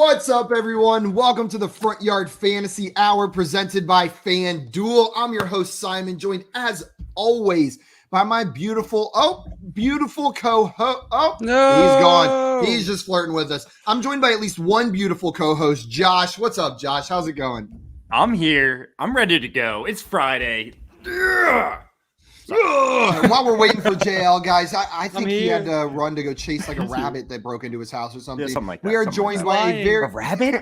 What's up, everyone? Welcome to the Front Yard Fantasy Hour presented by FanDuel. I'm your host, Simon, joined as always by my beautiful co-host. Oh, no. He's gone. He's just flirting with us. I'm joined by at least one beautiful co-host, Josh. What's up, Josh? How's it going? I'm here. I'm ready to go. It's Friday. While we're waiting for JL, guys, I think he had to run to go chase like a rabbit that broke into his house or something. Yeah, something like that. We are joined by a rabbit?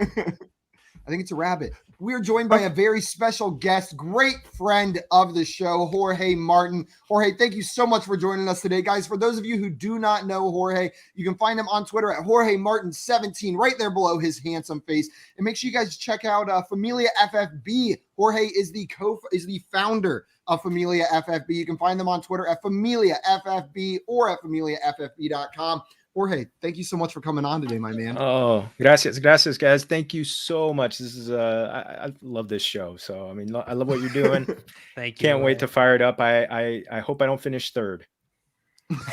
I think it's a rabbit. We are joined by a very special guest, great friend of the show, Jorge Martin. Jorge, thank you so much for joining us today. Guys, for those of you who do not know Jorge, you can find him on Twitter at Jorge Martin17, right there below his handsome face. And make sure you guys check out Familia FFB. Jorge is the founder of Familia FFB. You can find them on Twitter at Familia FFB or at FamiliaFFB.com. Jorge, thank you so much for coming on today, my man. Oh, gracias, guys. Thank you so much. This is I love this show. So I mean, I love what you're doing. Thank you. Can't wait to fire it up. I hope I don't finish third.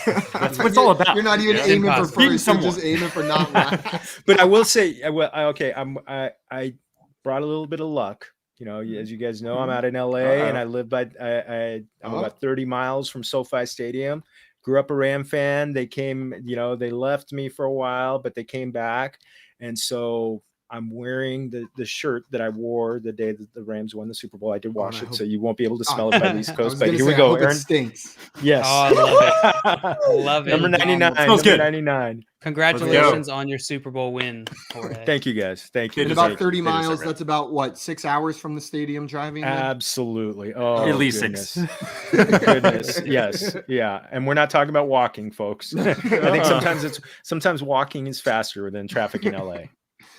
That's what it's all about. You're not even aiming for first. You're just aiming for not last. But I will say, I brought a little bit of luck. You know, as you guys know, I'm out in LA and I live by. I'm about 30 miles from SoFi Stadium. Grew up a Ram fan. They came, they left me for a while, but they came back. And so I'm wearing the shirt that I wore the day that the Rams won the Super Bowl. I did wash it, so you won't be able to smell it by the East Coast. But here we go, Aaron. It stinks. Yes. Oh, I love it. Love it. Number 99. Smells good. 99. Congratulations on your Super Bowl win, Jorge. Thank you, guys. Thank you. In about 30 miles, that's about, what, 6 hours from the stadium driving? Absolutely. Oh, at least goodness. 6. Goodness. Yes. Yeah. And we're not talking about walking, folks. I think sometimes walking is faster than traffic in LA.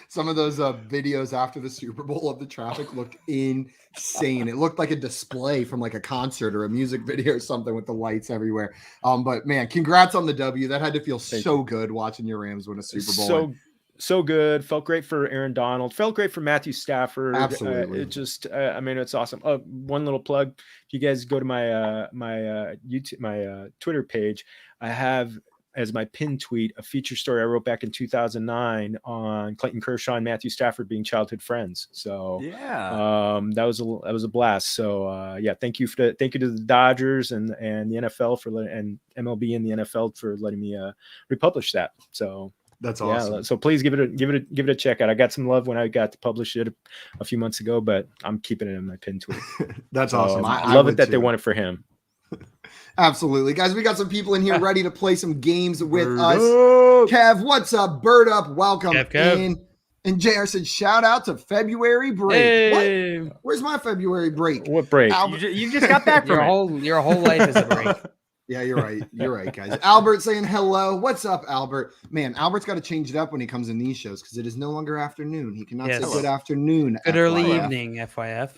Some of those videos after the Super Bowl of the traffic looked insane. It looked like a display from like a concert or a music video or something with the lights everywhere. But man, congrats on the W. That had to feel so good watching your Rams win a Super Bowl. So good. Felt great for Aaron Donald. Felt great for Matthew Stafford. Absolutely. It's awesome. One little plug. If you guys go to my Twitter page, I have as my pin tweet a feature story I wrote back in 2009 on Clayton Kershaw and Matthew Stafford being childhood friends. So that was a blast. So thank you to the Dodgers and the NFL and MLB and the NFL for letting me republish that. So that's awesome. Yeah, so please give it a check out. I got some love when I got to publish it a few months ago, but I'm keeping it in my pin tweet. That's awesome. I love it that they won it for him. Absolutely. Guys, we got some people in here ready to play some games with us. Kev, what's up? Bird up. Welcome in. And JR said, shout out to February break. Hey. What? Where's my February break? What break? You just got back from your whole life is a break. Yeah, you're right. You're right, guys. Albert saying hello. What's up, Albert? Man, Albert's got to change it up when he comes in these shows because it is no longer afternoon. He cannot say good afternoon. Good early evening, FYF.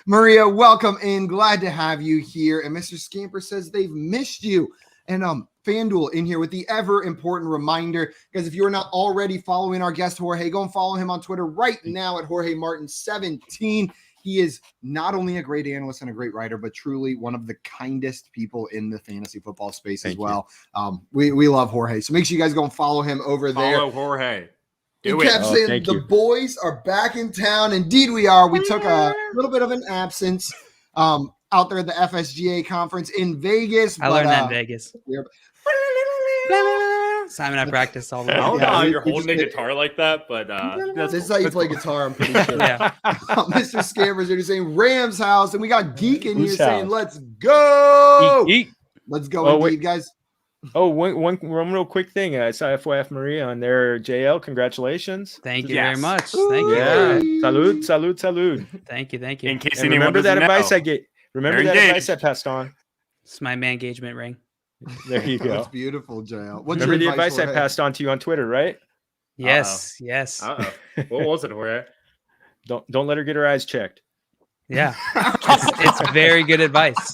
Maria, welcome in. Glad to have you here. And Mr. Scamper says they've missed you. And FanDuel in here with the ever important reminder, guys, if you're not already following our guest Jorge, go and follow him on Twitter right now at Jorge Martin17. He is not only a great analyst and a great writer, but truly one of the kindest people in the fantasy football space as well. We love Jorge. So make sure you guys go and follow him over there. Follow Jorge. He kept saying the boys are back in town. Indeed we are. We took a little bit of an absence out there at the FSGA conference in Vegas. I learned that in Vegas. Simon, I practiced all the way. I don't know how you're holding a guitar like that, but this is how you play guitar, I'm pretty sure. Mr. Scammers are saying Rams house, and we got Geek in here saying, let's go. Geek. Let's go indeed, guys. One real quick thing. I saw FYF Maria on there. JL, congratulations. Thank you very much. Thank you. Yeah. Salud. Thank you. In case and remember that advice I gave. Remember that advice I passed on. It's my man engagement ring. There you go. That's beautiful, JL. Remember the advice I passed on to you on Twitter, right? Yes. What was it, Jorge? Don't let her get her eyes checked. Yeah, it's very good advice.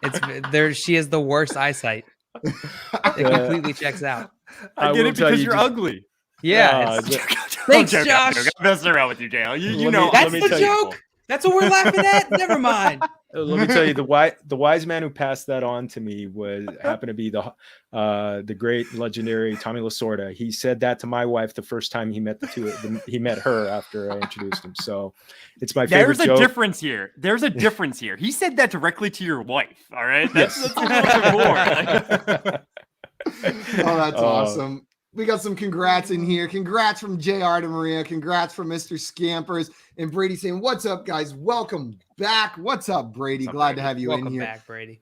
It's there. She has the worst eyesight. It completely checks out. I get it because you're ugly. Yeah. Thanks, Josh. I'm messing around with you, JL. You know that's the joke. That's what we're laughing at. Never mind. Let me tell you, the wise man who passed that on to me happened to be the great legendary Tommy Lasorda. He said that to my wife the first time he met he met her after I introduced him. So it's my favorite joke. There's a difference here. There's a difference here. He said that directly to your wife. All right. That's a little bit more. Oh, that's awesome. We got some congrats in here. Congrats from JR to Maria. Congrats from Mr. Scampers. And Brady saying, what's up, guys? Welcome back. What's up, Brady? Glad to have you in here. Welcome back, Brady.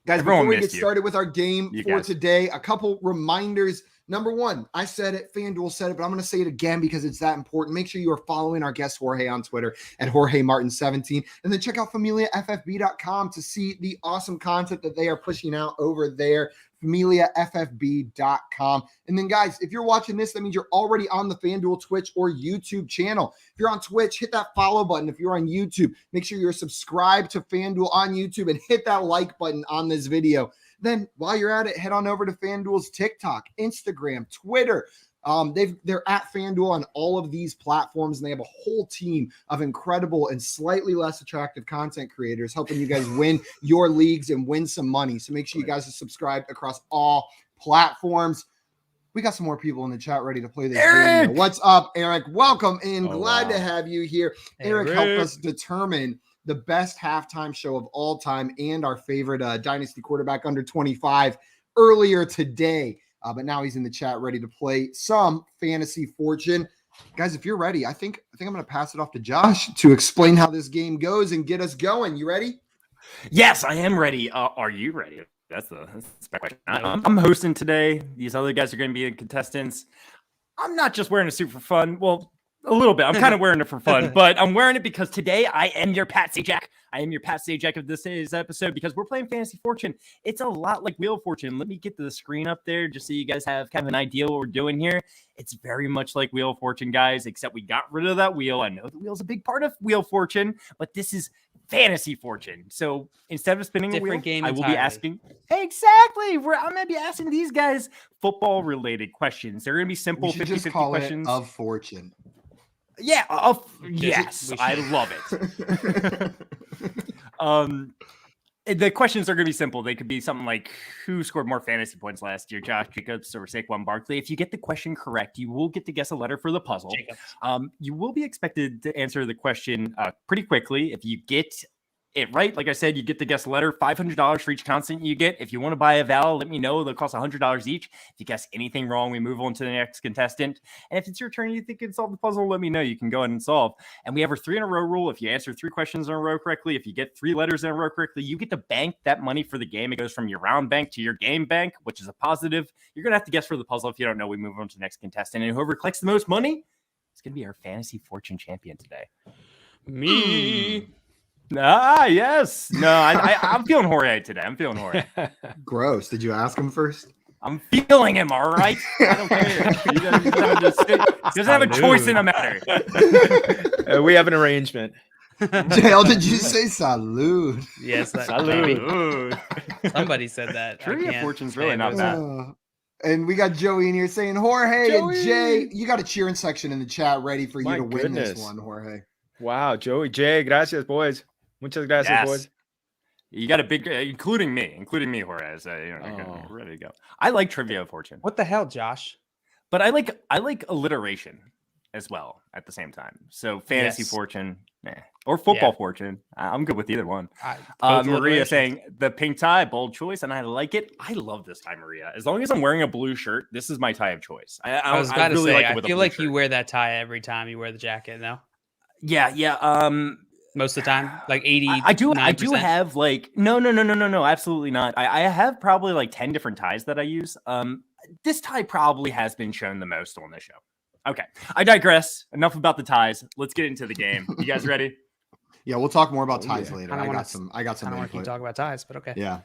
Guys, Everyone before we get missed you. started with our game for today, a couple reminders. Number one, I said it, FanDuel said it, but I'm going to say it again because it's that important. Make sure you are following our guest Jorge on Twitter at Jorge Martin 17. And then check out FamiliaFFB.com to see the awesome content that they are pushing out over there. FamiliaFFB.com. And then, guys, if you're watching this, that means you're already on the FanDuel Twitch or YouTube channel. If you're on Twitch, hit that follow button. If you're on YouTube, make sure you're subscribed to FanDuel on YouTube and hit that like button on this video. Then while you're at it, head on over to FanDuel's TikTok, Instagram, Twitter. They're at FanDuel on all of these platforms, and they have a whole team of incredible and slightly less attractive content creators helping you guys win your leagues and win some money. So make sure you guys are subscribed across all platforms. We got some more people in the chat ready to play this video. What's up, Eric? Welcome in. Glad to have you here. Eric helped us determine the best halftime show of all time and our favorite dynasty quarterback under 25 earlier today. But now he's in the chat ready to play some Fantasy Fortune. Guys, if you're ready, I think I'm going to pass it off to Josh to explain how this game goes and get us going. You ready? Yes, I am ready. Are you ready? That's the question. I'm hosting today. These other guys are going to be the contestants. I'm not just wearing a suit for fun. Well, a little bit. I'm kind of wearing it for fun, but I'm wearing it because today I am your Pat Sajak. I am your Pat Sajak of this episode because we're playing Fantasy Fortune. It's a lot like Wheel of Fortune. Let me get the screen up there just so you guys have kind of an idea what we're doing here. It's very much like Wheel of Fortune, guys, except we got rid of that wheel. I know the wheel's a big part of Wheel of Fortune, but this is Fantasy Fortune. So instead of spinning a wheel, I will be asking. Exactly. I'm going to be asking these guys football-related questions. They're going to be simple 50-50 questions. Of Fortune. Yeah. Yes, I love it. The questions are going to be simple. They could be something like, who scored more fantasy points last year, Josh Jacobs or Saquon Barkley? If you get the question correct, you will get to guess a letter for the puzzle. You will be expected to answer the question pretty quickly. If you get it right, like I said, you get to guess a letter, $500 for each constant you get. If you want to buy a vowel, let me know. They'll cost $100 each. If you guess anything wrong, we move on to the next contestant. And if it's your turn, you think you can solve the puzzle, let me know. You can go ahead and solve. And we have our 3-in-a-row rule. If you answer 3 questions in a row correctly, if you get 3 letters in a row correctly, you get to bank that money for the game. It goes from your round bank to your game bank, which is a positive. You're going to have to guess for the puzzle. If you don't know, we move on to the next contestant. And whoever collects the most money is going to be our Fantasy Fortune champion today. Me. Yes. No, I'm feeling Jorge today. I'm feeling Jorge. Gross. Did you ask him first? I'm feeling him, all right? I don't care. He doesn't have a choice in the matter. We have an arrangement. JL, did you say salud? Yes, salud. Somebody said that. Trivia Fortune's really not bad. And we got Joey in here saying, Jorge and Jay, you got a cheering section in the chat ready for you to win this one, Jorge. Wow, Joey, Jay, gracias, boys. Muchas gracias, boys. You got a big, including me, Jorge. So, you're ready to go. I like Trivia Fortune. What the hell, Josh? But I like alliteration as well at the same time. So Fantasy Fortune, or Football Fortune. I'm good with either one. Maria saying the pink tie, bold choice, and I like it. I love this tie, Maria. As long as I'm wearing a blue shirt, this is my tie of choice. I was about to say, I feel like you wear that tie every time you wear the jacket. No. Yeah. Most of the time, like 80. I do have like no, absolutely not. I have probably like 10 different ties that I use. This tie probably has been shown the most on this show. Okay, I digress. Enough about the ties. Let's get into the game. You guys ready? Yeah, we'll talk more about ties later. I got some. I don't want to talk about ties, but okay. Yeah.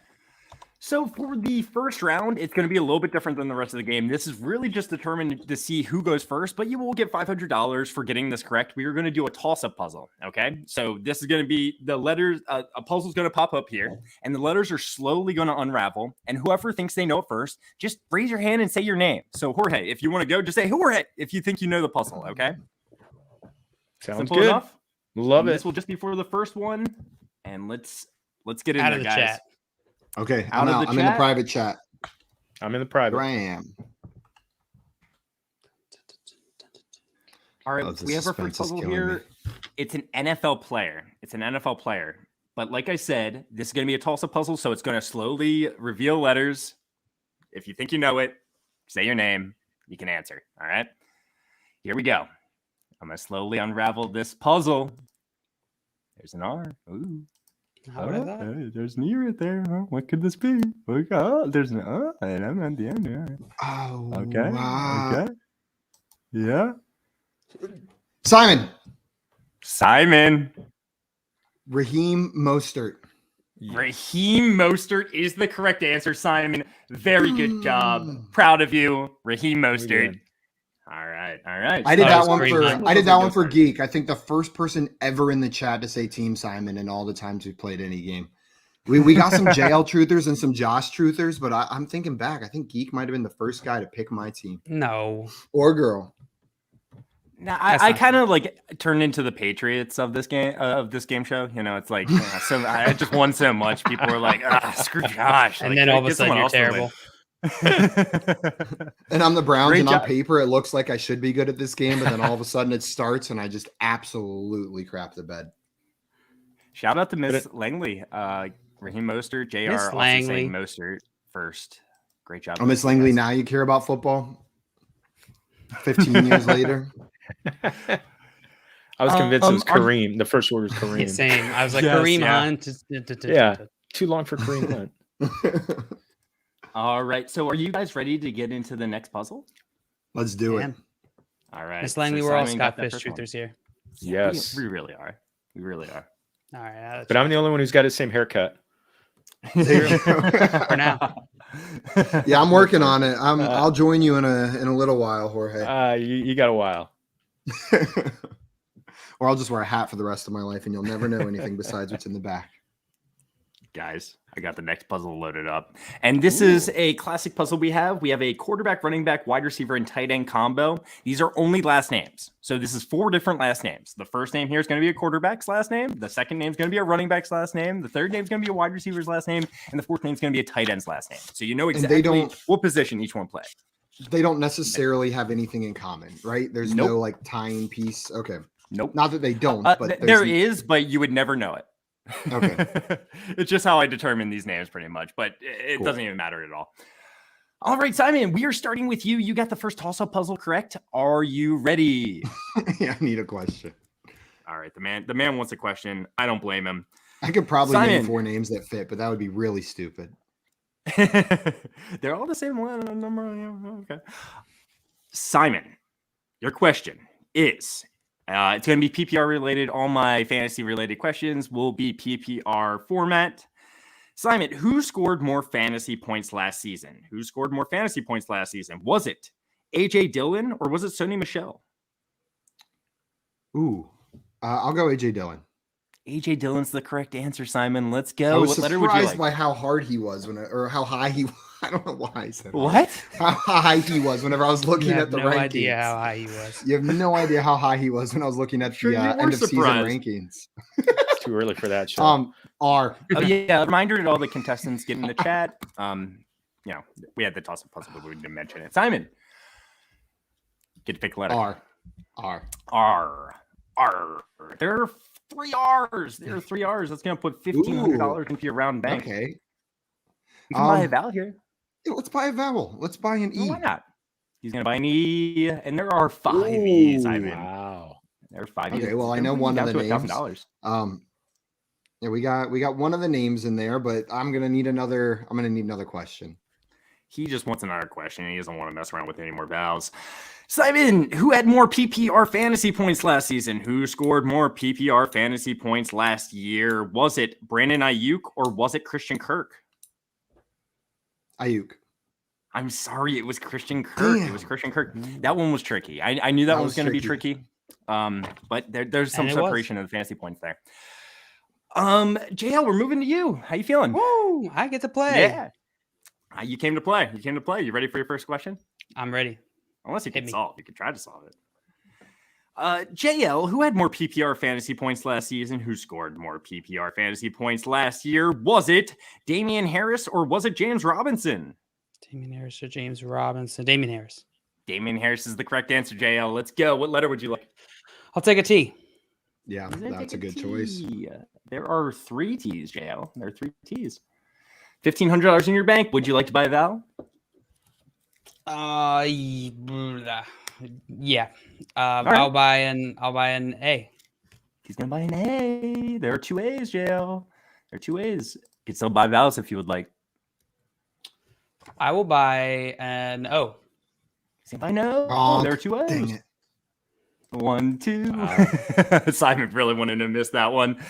So for the first round, it's going to be a little bit different than the rest of the game. This is really just determined to see who goes first, but you will get $500 for getting this correct. We are going to do a toss-up puzzle, okay? So this is going to be the letters. A puzzle is going to pop up here, and the letters are slowly going to unravel, and whoever thinks they know it first, just raise your hand and say your name. So Jorge, if you want to go, just say Jorge if you think you know the puzzle, okay? Sounds Simple good. enough? Love And it. This will just be for the first one, and let's get in Out there, of the guys. chat. Okay, Out I'm of out. the I'm in the chat? private chat. I'm in the private. Here I am. All right, Oh, the we have our suspense first is puzzle killing here. me. It's an NFL player. But like I said, this is going to be a toss-up puzzle, so it's going to slowly reveal letters. If you think you know it, say your name. You can answer. All right? Here we go. I'm going to slowly unravel this puzzle. There's an R. Ooh. Not what I thought. There's an E right there. Huh? What could this be? Oh, there's an O, and I'm at the end. Yeah. Oh, Okay. wow. Okay. Yeah. Simon. Raheem Mostert. Raheem Mostert is the correct answer, Simon. Very good job. Proud of you, Raheem Mostert. All right. I did Oh, that it's one great, for man. I did that one for Geek. I think the first person ever in the chat to say Team Simon in all the times we played any game. We got some JL truthers and some Josh truthers, but I'm thinking back. I think Geek might have been the first guy to pick my team No. or girl. Now, That's I not kind of like turned into the Patriots of this game show. You know, it's like so I just won so much. People were like, screw Josh. And Like, then all of a get sudden someone you're else to win. terrible. And I'm the Browns, Great and on job. paper it looks like I should be good at this game, but then all of a sudden it starts, and I just absolutely crap the bed. Shout out to Miss Langley, Raheem Mostert, JR Miss also Langley. saying Mostert first. Great job. Oh, Miss Langley, now you care about football? 15 years later? I was convinced it was are you- Kareem. The first word was Kareem. Same. I was like, Yes, Kareem yeah. Hunt. Yeah. Too long for Kareem Hunt. All right. So are you guys ready to get into the next puzzle? Let's do it. Man. All right. Miss Langley, so we're all Simon got Scott that Fish first one. truthers here. Yes. We really are. We really are. All right. But I'm the only one who's got his same haircut. There you go. For now. Yeah, I'm working on it. I'll join you in a little while, Jorge. You got a while. Or I'll just wear a hat for the rest of my life, and you'll never know anything besides what's in the back. Guys, I got the next puzzle loaded up. And this is a classic puzzle we have. We have a quarterback, running back, wide receiver, and tight end combo. These are only last names. So this is 4 different last names. The first name here is going to be a quarterback's last name. The second name is going to be a running back's last name. The third name is going to be a wide receiver's last name. And the fourth name is going to be a tight end's last name. So you know exactly what position each one plays. They don't necessarily have anything in common, right? There's Nope. no like tying piece. Okay. Nope. Not that they don't, but There there's- is, but you would never know it. Okay. It's just how I determine these names pretty much, but it Cool. doesn't even matter at all. All right, Simon, we are starting with you. You got the first toss-up puzzle correct. Are you ready? Yeah, I need a question. All right, the man wants a question. I don't blame him. I could probably Simon. name 4 names that fit, but that would be really stupid. They're all the same number. Yeah, okay. Simon, your question is it's going to be PPR related. All my fantasy related questions will be PPR format. Simon, who scored more fantasy points last season? Was it AJ Dillon or was it Sony Michel? Ooh. I'll go AJ Dillon. AJ Dillon's the correct answer, Simon. Let's I go. was What letter would you surprised like? by how hard he was or how high he. I don't know why I said hard. What? How high he was whenever I was looking You at have the no rankings. idea how high he was. You have no idea how high he was when I was looking at Sure, the you were end of season surprised. rankings. It's too early for that show. R. Oh yeah, reminder to all the contestants get in the chat. You know, we had the toss-up puzzle, but we didn't mention it. Simon, get to pick a letter. R. R. There are 3 R's. That's gonna put $1,500 into your round bank. Okay. You can buy a vowel here. Yeah, let's buy a vowel. Let's buy an E. Why not? He's gonna buy an E, and there are 5 E's. Simon. Wow. There are 5 E's. Okay, well, I know one of the names. Yeah, we got one of the names in there, but I'm gonna need another question. He just wants another question. He doesn't want to mess around with any more vowels. Simon, who had more PPR fantasy points last season? Who scored more PPR fantasy points last year? Was it Brandon Ayuk or was it Christian Kirk? Ayuk. I'm sorry, it was Christian Kirk. Damn. It was Christian Kirk. That one was tricky. I knew that one was going to be tricky. tricky. But there's some And it was. separation of the fantasy points there. JL, we're moving to you. How you feeling? Woo! I get to play. Yeah. You came to play. You ready for your first question? I'm ready. Unless you Hit can me. solve. You can try to solve it. JL, who had more PPR fantasy points last season? Who scored more PPR fantasy points last year? Was it Damian Harris or was it James Robinson? Damian Harris or James Robinson? Damian Harris. Damian Harris is the correct answer, JL. Let's go. What letter would you like? I'll take a T. Yeah, He's gonna that's a take good choice. T. There are 3 T's, JL. There are 3 T's. $1,500 in your bank. Would you like to buy a Val? Yeah. right. I'll buy an A. He's gonna buy an A. There are 2 A's, JL. There are 2 A's. You can still buy Vals if you would like. I will buy an O. I know. Oh, there are 2 O's. Dang it. 1, 2. Simon really wanted to miss that one.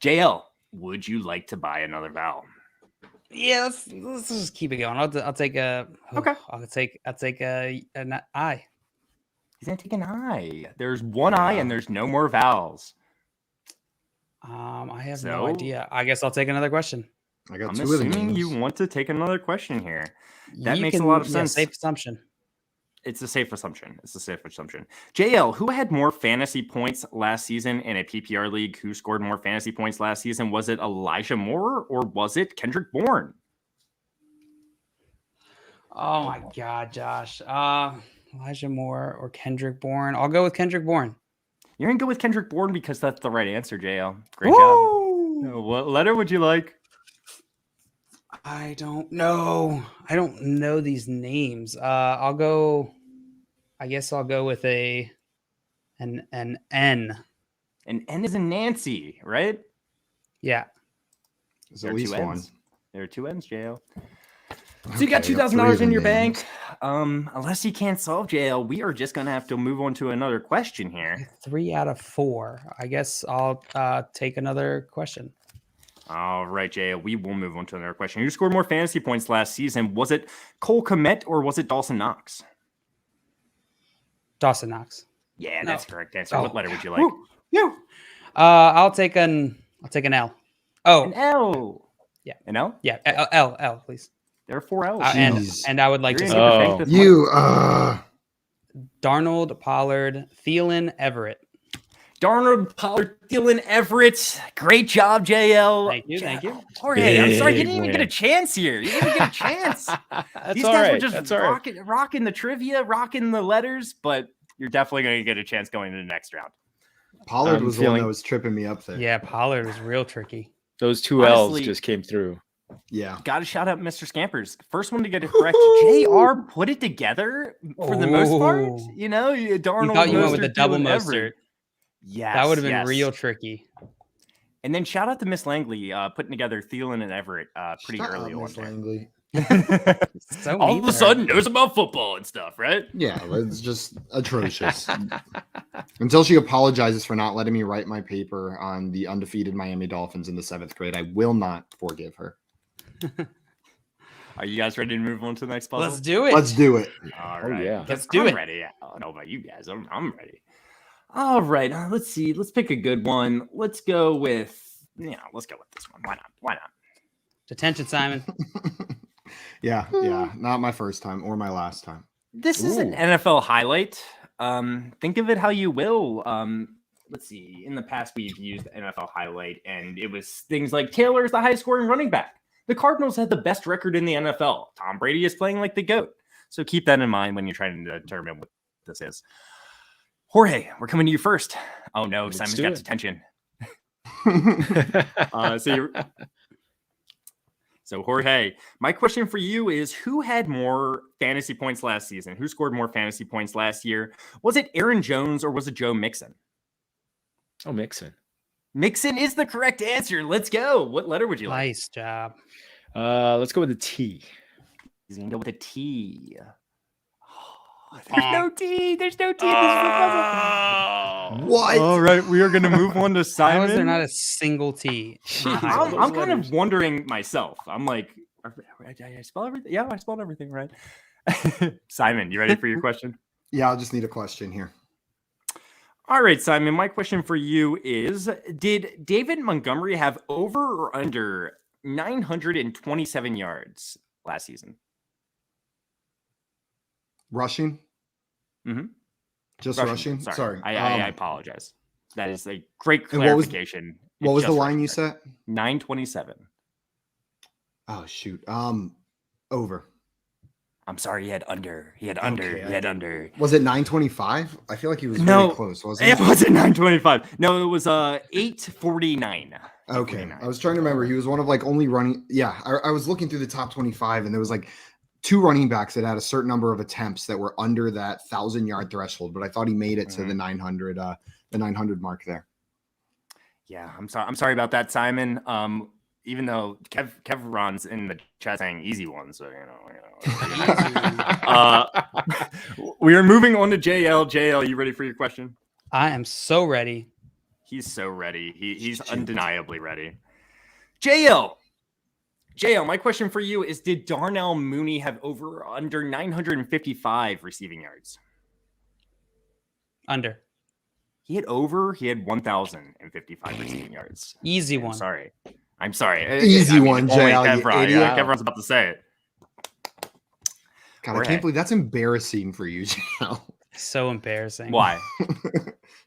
JL, would you like to buy another Val? Yeah, let's just keep it going. I'll take a Okay. I'll take an I. He's gonna take an I. There's 1 I and there's no more vowels. I have no So? idea. I guess I'll take another question. I got I'm 2 of the assuming names. you want to take another question here. That You makes a can- lot of yeah, sense. safe assumption. It's a safe assumption. JL, who had more fantasy points last season in a PPR league? Who scored more fantasy points last season? Was it Elijah Moore or was it Kendrick Bourne? Oh my God, Josh. Elijah Moore or Kendrick Bourne? I'll go with Kendrick Bourne. You're going to go with Kendrick Bourne because that's the right answer, JL. Great Woo! job. What letter would you like? I don't know. I don't know these names. I guess I'll go with an N. And N is in Nancy, right? Yeah. There's There at are 2 least one. N's. There are 2 N's, JL. So you got Okay, I got 3 $2,000 of in the your names. bank. Unless you can't solve JL, we are just going to have to move on to another question here. 3 out of 4. I guess I'll take another question. All right, JL, we will move on to another question. Who scored more fantasy points last season? Was it Cole Kmet or was it Dawson Knox? Dawson Knox. Yeah, No. that's the correct answer. Oh. What letter would you like? Woo. No. I'll take an L. Oh, An L. Yeah. An L? yeah. L, please. There are 4 L's. Jeez. And I would like You're to gonna say get the Oh. bank this You, Darnold, Pollard, Thielen, Everett. Darnold, Pollard, Thielen, Everett. Great job, JL. Thank you. Jorge, I'm sorry, you Big didn't even get a win. chance here. You didn't even get a chance. That's These all guys were right. just That's all right. rocking the trivia, rocking the letters, but you're definitely going to get a chance going to the next round. Pollard I'm was the one feeling- that was tripping me up there. Yeah, Pollard was real tricky. Those 2 L's Honestly- just came through. Yeah. Got to shout out Mr. Scampers. First one to get it correct. JR put it together for the most part. Oh. You know, Darnold. You thought you went with Mostert, the double Thielen, Mostert. Everett. Yes. That would have been yes. real tricky. And then shout out to Miss Langley putting together Thielen and Everett pretty Shut early up, on. Miss there. Langley. So All mean of a to her. sudden knows about football and stuff, right? Yeah, it's just atrocious. Until she apologizes for not letting me write my paper on the undefeated Miami Dolphins in the 7th grade, I will not forgive her. Are you guys ready to move on to the next puzzle? Let's do it. Let's do it. All Oh, right. yeah. Let's do I'm it. ready. I don't know about you guys. I'm ready. All right. Let's see. Let's pick a good one. Let's go with let's go with this one. Why not? Why not? Attention, Simon. Yeah. Not my first time or my last time. This is an Ooh. NFL highlight. Think of it how you will. Let's see. In the past, we've used the NFL highlight, and it was things like Taylor is the highest scoring running back. The Cardinals had the best record in the NFL. Tom Brady is playing like the GOAT. So keep that in mind when you're trying to determine what this is. Jorge, we're coming to you first. Oh no, Let's Simon's do got it. detention. So Jorge, my question for you is: who had more fantasy points last season? Who scored more fantasy points last year? Was it Aaron Jones or was it Joe Mixon? Oh, Mixon. Mixon is the correct answer. Let's go. What letter would you like? Nice job. Let's go with a T. He's gonna go with a T. There's no T. There's no T. This is the puzzle. What? All right, we are gonna move on to How Simon. is there not a single T? I'm kind of wondering myself. I'm like, did I spell everything? Yeah, I spelled everything right. Simon, you ready for your question? Yeah, I'll just need a question here. All right, Simon, my question for you is, did David Montgomery have over or under 927 yards last season? Rushing? Mhm. Just rushing? Sorry. I apologize. That is a great And what was- clarification. What was the Just line you rushing. set? 927. Oh shoot. Over. I'm sorry, he had under. Under. Was it 925? I feel like he was No, very close, wasn't It it? wasn't 925. No, it was 849. Okay. 849. I was trying to remember. He was one of like only running. Yeah. I was looking through the top 25 and there was like 2 running backs that had a certain number of attempts that were under that 1,000-yard threshold, but I thought he made it to the 900 mark there. Yeah, I'm sorry about that, Simon. Even though Kevron's in the chat saying easy one, so we are moving on to JL. JL, you ready for your question? I am so ready. He's so ready. He's undeniably ready. JL, my question for you is: did Darnell Mooney have over or under 955 receiving yards? Under. He had over. He had 1,055 receiving yards. Easy one. I'm sorry. Easy one, only JL, you Kevron. idiot. Yeah, Kevron's about to say it. God, I can't believe that's embarrassing for you, JL. So embarrassing. Why?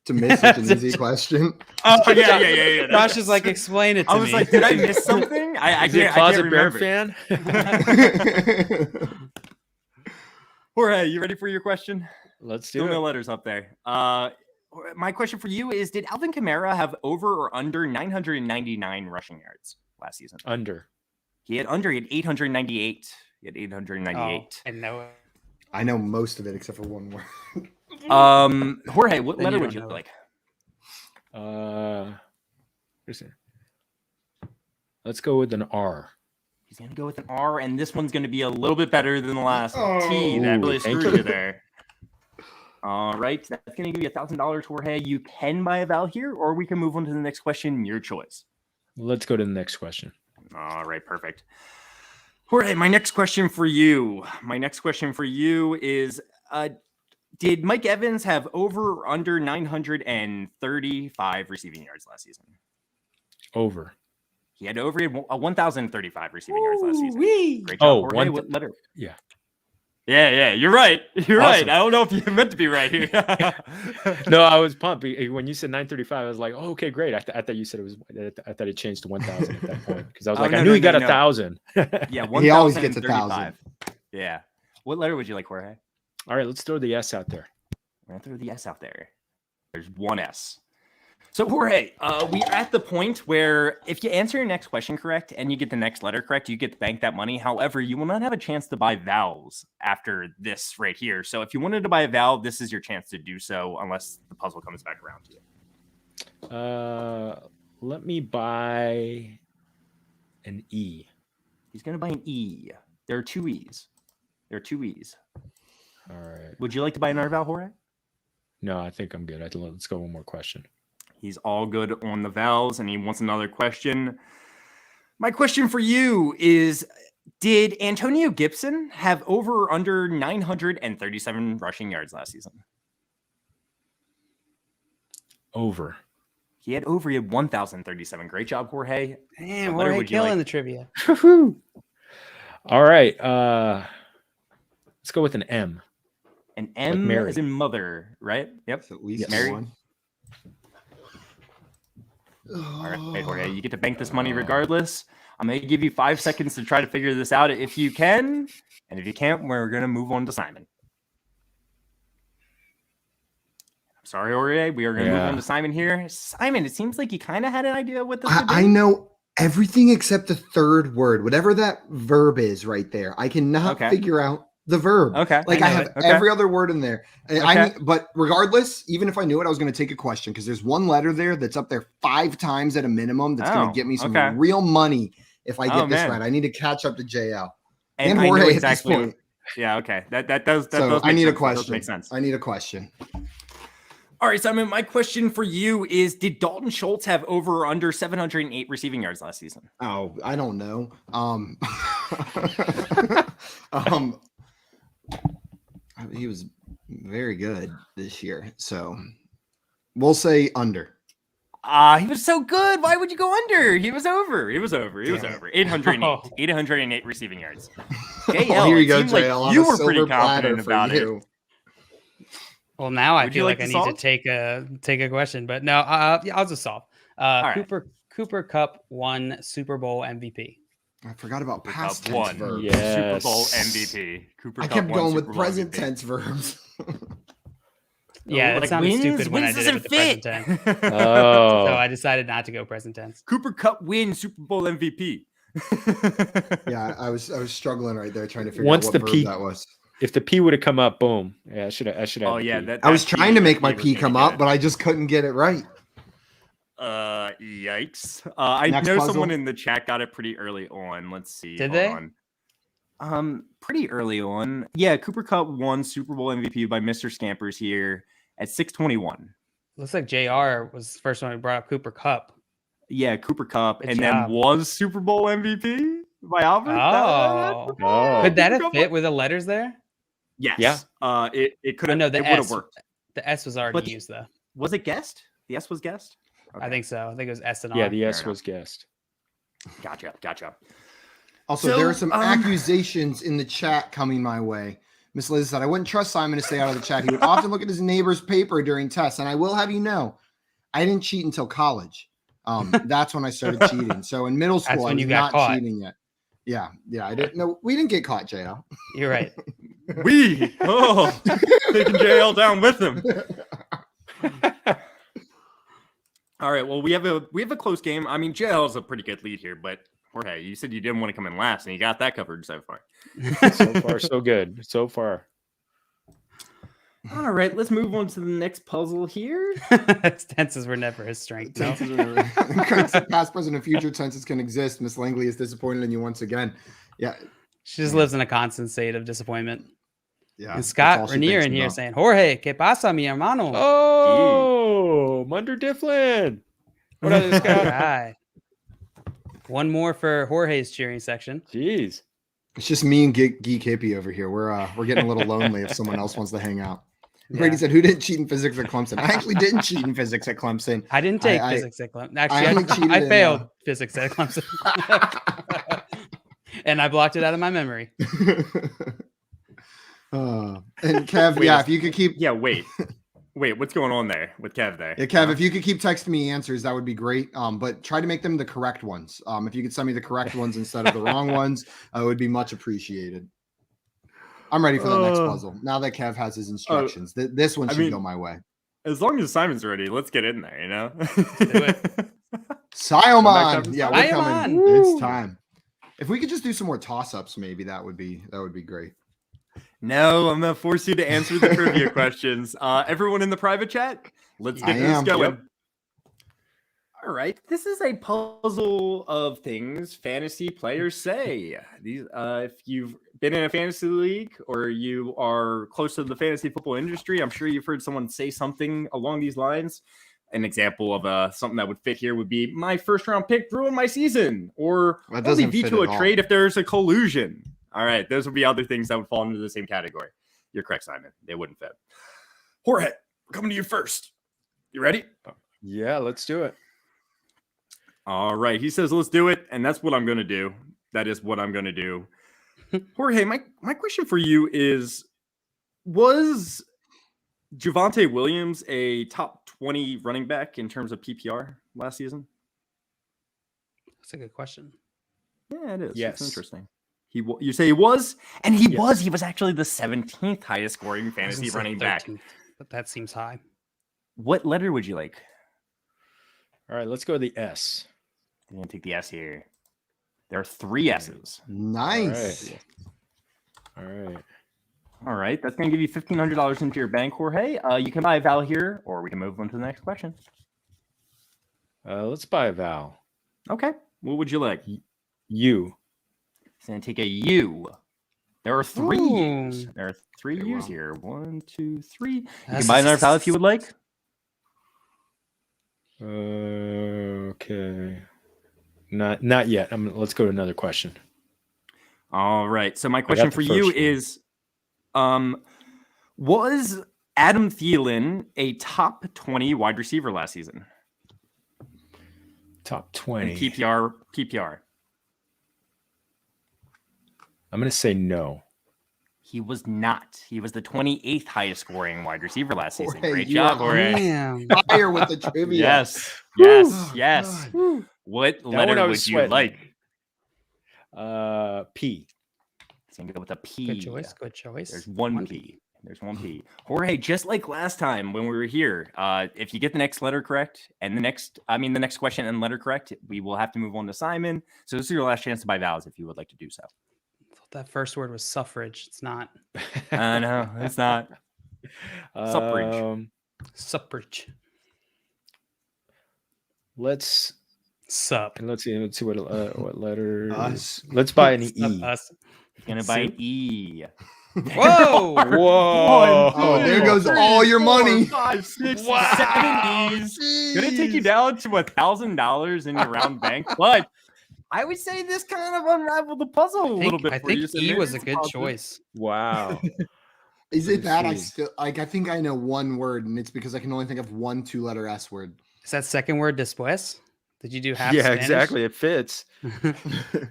To miss such an easy question. Oh, yeah. Josh is like, explain it to me. I was like, did I miss something? I Is he a can't closet bear remember. fan? Jorge, you ready for your question? Let's Still do no it. letters up there. My question for you is: did Alvin Kamara have over or under 999 rushing yards last season? Under. He had under. He had 898. He had 898. I know it. I know most of it except for one word. Jorge, what Then letter you would don't you know. like? Let's go with an R. He's gonna go with an R, and this one's gonna be a little bit better than the last one. T. Oh, That really thank screwed you. you there. All right, that's gonna give you $1,000, Jorge. You can buy a vowel here, or we can move on to the next question. Your choice. Let's go to the next question. All right, perfect. Jorge, my next question for you is: did Mike Evans have over or under 935 receiving yards last season? Over. He had over 1,035 receiving yards last season. Great job, Oh, Jorge. What letter? Yeah. Yeah, you're right. You're Awesome. right. I don't know if you meant to be right here. No, I was pumped. When you said 935, I was like, oh, okay, great. I thought you said it was, I thought it changed to 1,000 at that point. Because I was Oh, like, no, I knew no, he got no, 1,000. Yeah, He always gets 1,035. Yeah. What letter would you like, Jorge? All right, let's throw the S out there. We're gonna throw the S out there. There's one S. So Jorge, we are at the point where if you answer your next question correct and you get the next letter correct, you get to bank that money. However, you will not have a chance to buy vowels after this right here. So if you wanted to buy a vowel, this is your chance to do so, unless the puzzle comes back around to you. Let me buy an E. He's gonna buy an E. There are 2 E's. All right. Would you like to buy another vowel, Jorge? No, I think I'm good. Let's go one more question. He's all good on the vowels, and he wants another question. My question for you is: did Antonio Gibson have over or under 937 rushing yards last season? Over. He had over. He had 1,037. Great job, Jorge. Damn, What letter Jorge would you killing like? the trivia. All right. Let's go with an M. An M Mary. as in mother, right? Yep. It's at least Yes. Mary. one. All right, Jorge, you get to bank this money regardless. I'm going to give you 5 seconds to try to figure this out if you can. And if you can't, we're going to move on to Simon. I'm sorry, Jorge. We are going to move on to Simon here. Simon, it seems like you kind of had an idea what this would be. I know everything except the third word, whatever that verb is right there. I cannot figure out the verb. Okay. Like I have every other word in there. And but regardless, even if I knew it, I was going to take a question because there's one letter there that's up there 5 times at a minimum. That's going to get me some real money if I get this right. I need to catch up to JL and Jorge at this point. Yeah. Okay. That does. I need a sense. question. That does make sense. I need a question. All right, Simon. My question for you is: did Dalton Schultz have over or under 708 receiving yards last season? Oh, I don't know. He was very good this year, so we'll say under. He was so good. Why would you go under? He was over. 808 receiving yards. JL, Here you go, it seemed like JL. you were pretty confident about it. Well, now I Would you feel like like I to need to take a question, but no, yeah, I'll just solve. right. Cooper Cup won Super Bowl MVP. I forgot about Cooper past Cup tense won verbs. Super Bowl Yes. MVP. Cooper I Cup kept won going Super with Bowl present MVP. tense verbs. Yeah, Like it sounded wins, stupid when I wins did it with doesn't the present fit. tense. So Oh, I decided not to go present tense. Cooper Cup wins Super Bowl MVP. Yeah, I was struggling right there trying to figure Once out the what verb P- that was. if the P would have come up, boom. Yeah, I should have. Oh the yeah, P. that I was P trying to make my was P gonna come be up, good. but I just couldn't get it right. Yikes. I Next know puzzle. someone in the chat got it pretty early on. Let's see. Did Hold they? on. Pretty early on. Yeah, Cooper Cup won Super Bowl MVP by Mr. Scampers here at 6:21. Looks like JR was the first one who brought up Cooper Cup. Yeah, Cooper Cup, Good and job. then was Super Bowl MVP by Alvin. Oh. Oh. Could that Cooper have Cup fit won- with the letters there? Yes. Yeah. It could Oh, have. no, the it would have S. worked. The S was already But- used though. Was it guessed? The S was guessed. I think so. I think it was S and R. Yeah, the S Fair was guessed. Gotcha. Also, So, there are some accusations in the chat coming my way. Miss Liz said, I wouldn't trust Simon to stay out of the chat. He would often look at his neighbor's paper during tests. And I will have you know, I didn't cheat until college. That's when I started cheating. So in middle school, I when was you got not caught. cheating yet. Yeah, I didn't know. We didn't get caught, JL. You're right. taking JL down with him. All right. Well, we have a close game. I mean, JL is a pretty good lead here, but Jorge, you said you didn't want to come in last, and you got that covered so far. So far, so good. So far. All right, let's move on to the next puzzle here. Tenses were never his strength. No? Tenses are Craig said past, present, and future tenses can exist. Miss Langley is disappointed in you once again. Yeah. She just lives in a constant state of disappointment. Yeah. And that's Scott all she Rainier thinks in here about. saying, Jorge, ¿qué pasa, mi hermano? Oh, Munder Difflin. What up, this All guy? right. One more for Jorge's cheering section. Jeez. It's just me and Geek Hippie over here. We're getting a little lonely if someone else wants to hang out. Brady said, who didn't cheat in physics at Clemson? I actually didn't cheat in physics at Clemson. I didn't take I- physics at Clemson. I only Actually, cheated I in, failed physics at Clemson. And I blocked it out of my memory. And Kev, Wait, if you could keep Yeah, wait, what's going on there with Kev there? Yeah, Kev, if you could keep texting me answers, that would be great. But try to make them the correct ones. If you could send me the correct ones instead of the wrong ones, it would be much appreciated. I'm ready for the next puzzle. Now that Kev has his instructions, this one should go my way. As long as Simon's ready, let's get in there, you know? Siomon! Kev. Yeah, we're coming. Siomon! It's time. If we could just do some more toss-ups, maybe that would be great. No, I'm gonna force you to answer the trivia questions. Everyone in the private chat, let's get this going. Yep. All right, this is a puzzle of things fantasy players say. These, if you've been in a fantasy league or you are close to the fantasy football industry, I'm sure you've heard someone say something along these lines. An example of something that would fit here would be my first round pick ruined my season, or That only doesn't fit veto at a all. trade if there's a collusion. All right, those would be other things that would fall into the same category. You're correct, Simon. They wouldn't fit. Jorge, coming to you first. You ready? Yeah, let's do it. All right. He says, let's do it. And that's what I'm going to do. That is what I'm going to do. Jorge, my question for you is, was Javonte Williams a top 20 running back in terms of PPR last season? That's a good question. Yeah, it is. Yes. It's interesting. You say he was, and he Yes. was. He was actually the 17th highest scoring fantasy running back. But that seems high. What letter would you like? All right, let's go to the S. I'm going to take the S here. There are 3 S's. Nice. All right. All right. That's going to give you $1,500 into your bank, Jorge. You can buy a vowel here, or we can move on to the next question. Let's buy a vowel. Okay. What would you like? U. It's going to take a U. There are 3 Ooh. U's. There are 3 Okay, U's wow. here. 1, 2, 3. You That's- can buy another vowel if you would like. Okay. Not yet. Let's go to another question. All right. So my question the for you first one. is, was Adam Thielen a top 20 wide receiver last season? Top In 20. PPR. I'm going to say no. He was not. He was the 28th highest scoring wide receiver last season. Jorge, Great you job, are Jorge. Damn. Fire with the trivia. Yes. Oh, Yes. God. What That one letter I would was you sweating. like? P. It's gonna go with a P. Good choice. Good choice. There's one P. There's one P. Jorge, just like last time when we were here, if you get the next letter correct and the next question and letter correct, we will have to move on to Simon. So this is your last chance to buy vowels if you would like to do so. I thought that first word was suffrage. It's not. No, it's not. Suffrage. Suffrage. Let's Sup. see what letters. Us. Let's buy an Sup E. us. Gonna buy an E. Whoa. Whoa! Oh, there goes all your money. 5, 6, Wow. 7 E's. Gonna take you down to $1,000 in your round bank, but I would say this kind of unraveled the puzzle a little bit. I for you, think so E maybe was a it's good positive. choice. Wow. Is it that I Let's see. still like? I think I know one word, and it's because I can only think of one 2-letter S word. Is that second word después? Did you do half Yeah, Spanish? exactly. It fits.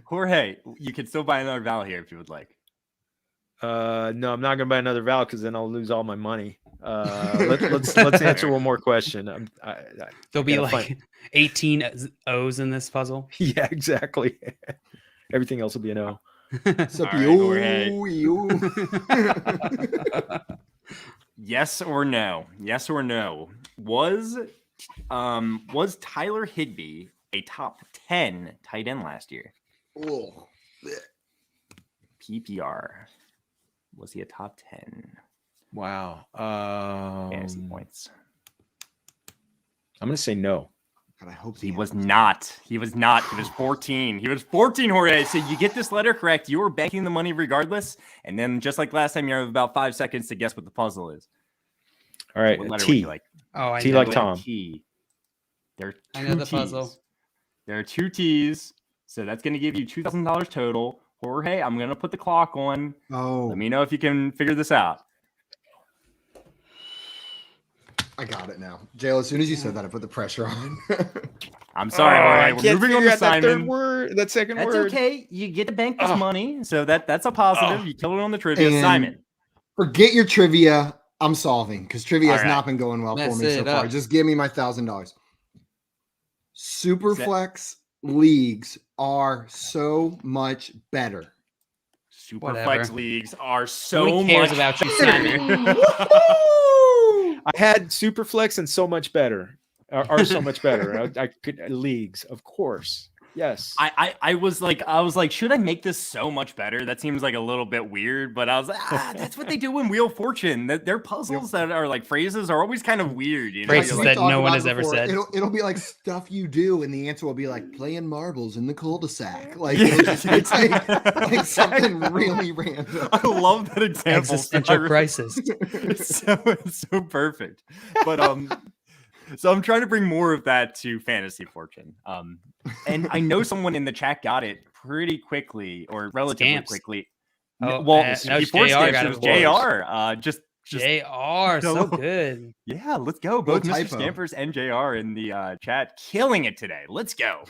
Jorge, you can still buy another vowel here if you would like. No, I'm not gonna buy another vowel because then I'll lose all my money. Let's answer one more question. There'll be gotta like 18 O's in this puzzle. Yeah, exactly. Everything else will be an O. Except All right, you. Yes or no? Yes or no? Was Tyler Higbee a top 10 tight end last year? Oh. PPR. Was he a top 10 Wow. fantasy points? I'm gonna say no. God, I hope He was not. He was not. He was 14. He was 14, Jorge. So you get this letter correct. You were banking the money regardless. And then just like last time, you have about 5 seconds to guess what the puzzle is. All right, What letter T. would you like? Oh, I T know like it. Tom. T. There are I know two the puzzle. T's. There are 2 T's. So that's going to give you $2,000 total. Jorge, I'm going to put the clock on. Oh, Let me know if you can figure this out. I got it now. Jail, as soon as you said that, I put the pressure on. I'm sorry, Jorge. I We're can't moving on figure to out that third Simon. word, that second That's word. okay. You get to bank this Oh. money. So that's a positive. Oh. You killed it on the trivia. And Simon. Forget your trivia. I'm solving because trivia All has right. not been going well for Mess me so it far. up. Just give me my $1,000. Superflex leagues are so much better. Superflex Whatever. leagues are so Nobody cares much about you, better. Simon. I had Superflex and so much better. Are so much better. I could leagues, of course. Yes. I was like, should I make this so much better? That seems like a little bit weird, but I was like, that's what they do in Wheel of Fortune. That their puzzles that are like phrases are always kind of weird. You know, Phrases You're We've like, that talked no one about has it ever before. said. It'll be like stuff you do, and the answer will be like playing marbles in the cul-de-sac. Like, Yeah. it'll just, it's like something really random. I love that example. Existential crisis. It's so perfect. But so I'm trying to bring more of that to Fantasy Fortune. And I know someone in the chat got it pretty quickly or relatively Scamps. quickly. Oh, Well, no, before JR Scamps, got it it was before. JR. Just JR, so No. good. yeah, let's go. Both Mr. typo. Scampers and JR in the chat, killing it today. Let's go.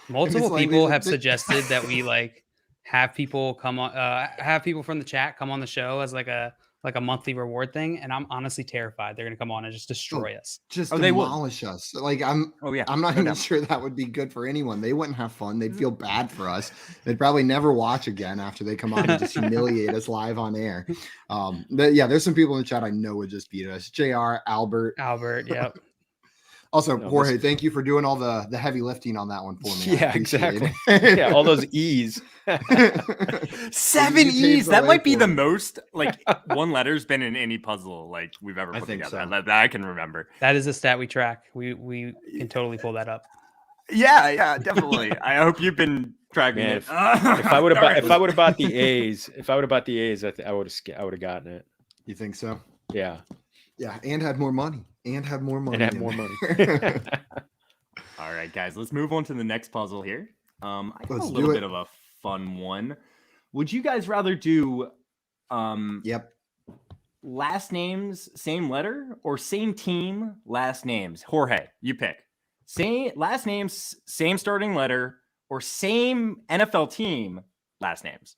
Multiple like people we- have suggested that we like have people come on, have people from the chat come on the show as like a monthly reward thing, and I'm honestly terrified they're gonna come on and just destroy us. Just Oh, they would. demolish us. Like I'm Oh yeah, not no even doubt. sure that would be good for anyone. They wouldn't have fun. They'd feel bad for us. They'd probably never watch again after they come on and just humiliate us live on air. There's some people in the chat I know would just beat us. JR, Albert. Yep. Also, No, Jorge, this- thank you for doing all the heavy lifting on that one for me. I Yeah, appreciate exactly. it. Yeah, all those E's. 7 You paid E's. the That way might be for the it. most like one letter's been in any puzzle like we've ever I put think together. so. That I can remember. That is a stat we track. We can totally pull that up. Yeah, definitely. I hope you've been tracking Man, it. if I would have bought the A's, I would have gotten it. You think so? Yeah, Yeah, and had more money. And had more money. and have in more there. money. All right, guys, let's move on to the next puzzle here. I got Let's a do little it. bit of a fun one. Would you guys rather do Yep. last names, same letter, or same team, last names? Jorge, you pick. Same last names, same starting letter, or same NFL team, last names.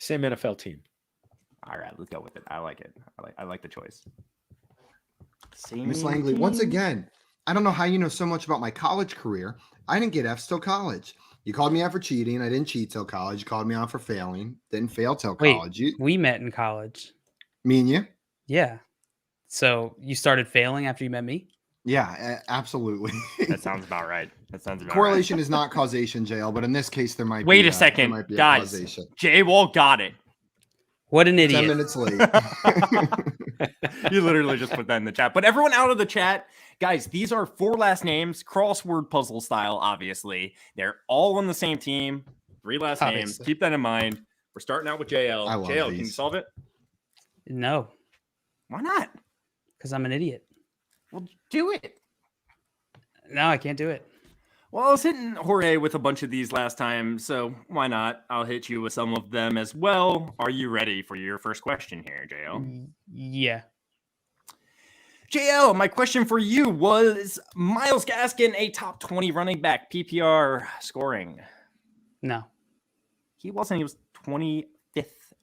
Same NFL team. All right, let's go with it. I like it. I like the choice. Miss Langley, once again, I don't know how you know so much about my college career. I didn't get F's till college. You called me out for cheating. I didn't cheat till college. You called me out for failing. Didn't fail till college. We met in college. Me and you? Yeah. So you started failing after you met me? Yeah, absolutely. That sounds about right. Correlation is not causation, JL, but in this case, there might Wait be a second, there might be guys. causation. J Wall got it. What an idiot. 10 minutes late. You literally just put that in the chat. But everyone out of the chat, guys, these are 4 last names, crossword puzzle style, obviously. They're all on the same team. 3 last names. Keep that in mind. We're starting out with JL. I love JL, these. can you solve it? No, Why not? because I'm an idiot. Well, do it. No, I can't do it. Well, I was hitting Jorge with a bunch of these last time, so why not? I'll hit you with some of them as well. Are you ready for your first question here, JL? Yeah. JL, my question for you was Myles Gaskin a top 20 running back PPR scoring? No. He wasn't. He was 25th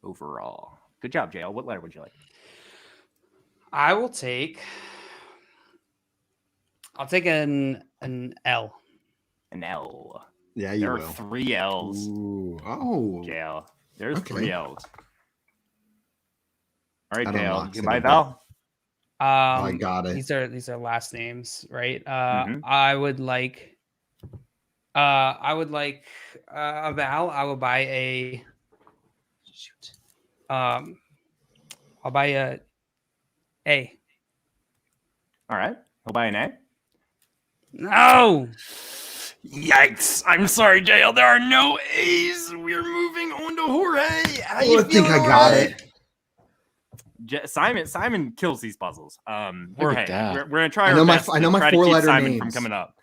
overall. Good job, JL. What letter would you like? I'll take an L. An L. Yeah, you There will. are 3 L's. Ooh. Oh. JL. There's Okay. 3 L's. All right, That JL. unlocks You it buy a bit. Val? I got it. These are last names, right? Mhm. I would like a Val. I will buy a shoot. I'll buy a A. All right. He'll buy an A. No. Yikes. I'm sorry, JL. There are no A's. We're moving on to Jorge. How you I think I feeling, got Jorge? it. Simon kills these puzzles. Jorge, that. we're gonna try. I know our my- best I know to my try to keep 4-letter Simon from names. coming up.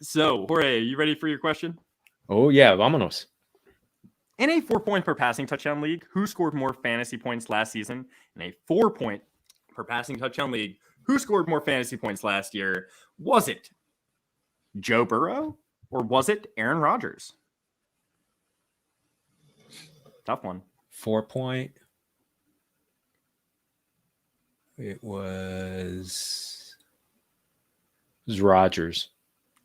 So, Jorge, you ready for your question? Oh yeah, vámonos. In a 4-point per passing touchdown league, who scored more fantasy points last season? In a 4-point per passing touchdown league, who scored more fantasy points last year? Was it Joe Burrow or was it Aaron Rodgers? Tough one. 4-point. It was Rodgers.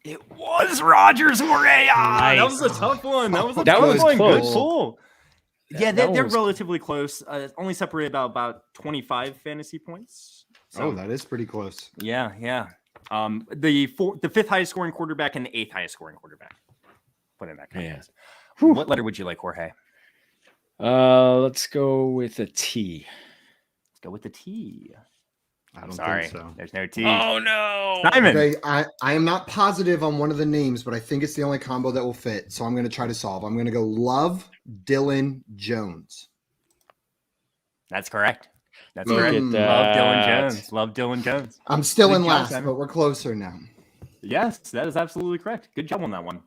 It was Rodgers, Jorge. That was a tough one. That was a That tough was one. Good close. pull. Yeah, That they're was- relatively close. Only separated about 25 fantasy points. So, Oh, that is pretty close. yeah. The 5th highest scoring quarterback and the 8th highest scoring quarterback. Put in that context. What letter would you like, Jorge? Let's go with a T. Let's go with the T. I don't Sorry, think so. there's no T. Oh no. Simon. Okay, I am not positive on one of the names, but I think it's the only combo that will fit. So I'm going to try to solve. I'm going to go Love Dylan Jones. That's correct. That's Look correct. at Love that. Dylan Jones. Love Dylan Jones. I'm still Good in job, last, Simon. but we're closer now. Yes, that is absolutely correct. Good job on that one.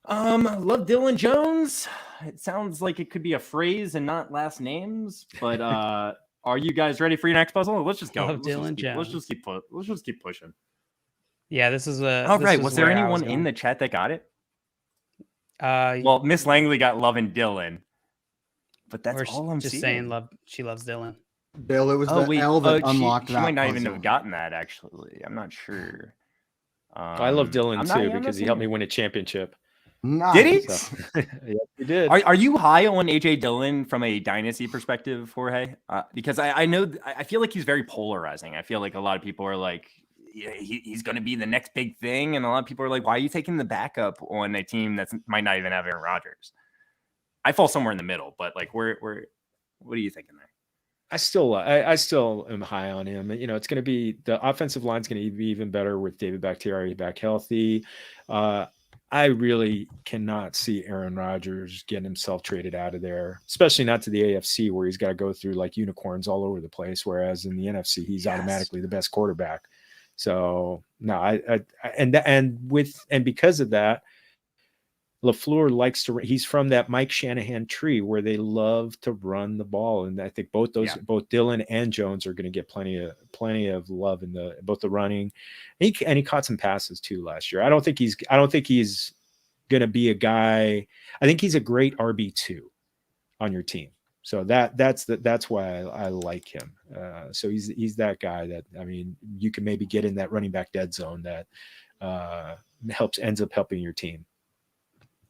Love Dylan Jones. It sounds like it could be a phrase and not last names, but are you guys ready for your next puzzle? Let's just go. Love Dylan Let's Jones. just keep pushing. Yeah, this is a. All this right. is Was there where I anyone in going. the chat that got it? Well, Miss Langley got Love and Dylan, but that's or all I'm just seeing. saying love. She loves Dylan. Bill, it was the L that unlocked she that might not even puzzle. have gotten that. Actually, I'm not sure. I love Dylan I'm not- too I'm not because he seeing helped it. me win a championship. Nice. Did he? So, yeah, he did. Are you high on AJ Dillon from a dynasty perspective, Jorge? Because I know I feel like he's very polarizing. I feel like a lot of people are like, yeah, he's going to be the next big thing, and a lot of people are like, why are you taking the backup on a team that might not even have Aaron Rodgers? I fall somewhere in the middle, but like, what are you thinking there? I still am high on him. You know, it's going to be the offensive line's going to be even better with David Bakhtiari back healthy. I really cannot see Aaron Rodgers getting himself traded out of there, especially not to the AFC where he's got to go through like unicorns all over the place. Whereas in the NFC, he's automatically the best quarterback. So no, and because of that, LaFleur he's from that Mike Shanahan tree where they love to run the ball. And I think both Dylan and Jones are going to get plenty of love in both the running. And he caught some passes too last year. I don't think he's going to be a guy. I think he's a great RB2 on your team. So that's why I like him. So he's that guy that, I mean, you can maybe get in that running back dead zone that ends up helping your team.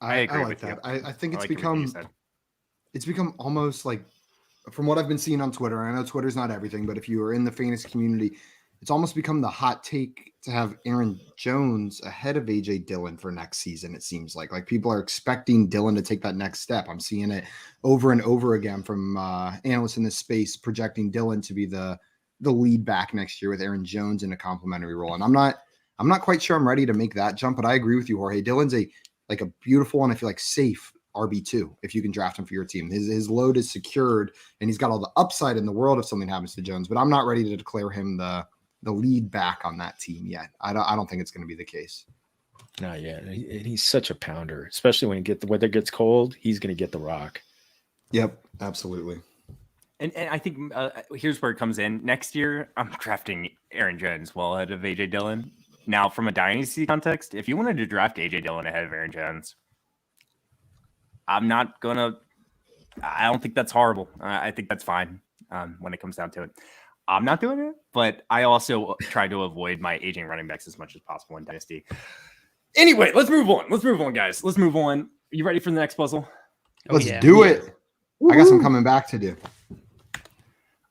I agree like with that. you. I think I like everything you said. it's become almost like, from what I've been seeing on Twitter, I know Twitter's not everything, but if you are in the fantasy community, it's almost become the hot take to have Aaron Jones ahead of AJ Dillon for next season. It seems like people are expecting Dillon to take that next step. I'm seeing it over and over again from analysts in this space projecting Dillon to be the lead back next year with Aaron Jones in a complimentary role. And I'm not quite sure I'm ready to make that jump, but I agree with you, Jorge. Dillon's a beautiful and I feel like safe RB2 if you can draft him for your team. His load is secured and he's got all the upside in the world if something happens to Jones, but I'm not ready to declare him the lead back on that team yet. I don't think it's going to be the case. Not yet. And he's such a pounder, especially when the weather gets cold. He's going to get the rock. Yep, absolutely. And I think here's where it comes in. Next year, I'm drafting Aaron Jones well ahead of AJ Dillon. Now, from a dynasty context, if you wanted to draft AJ Dillon ahead of Aaron Jones, I don't think that's horrible. I think that's fine when it comes down to it. I'm not doing it, but I also try to avoid my aging running backs as much as possible in dynasty. Anyway, let's move on, guys. Let's move on. You ready for the next puzzle? Let's do it. I got some coming back to do.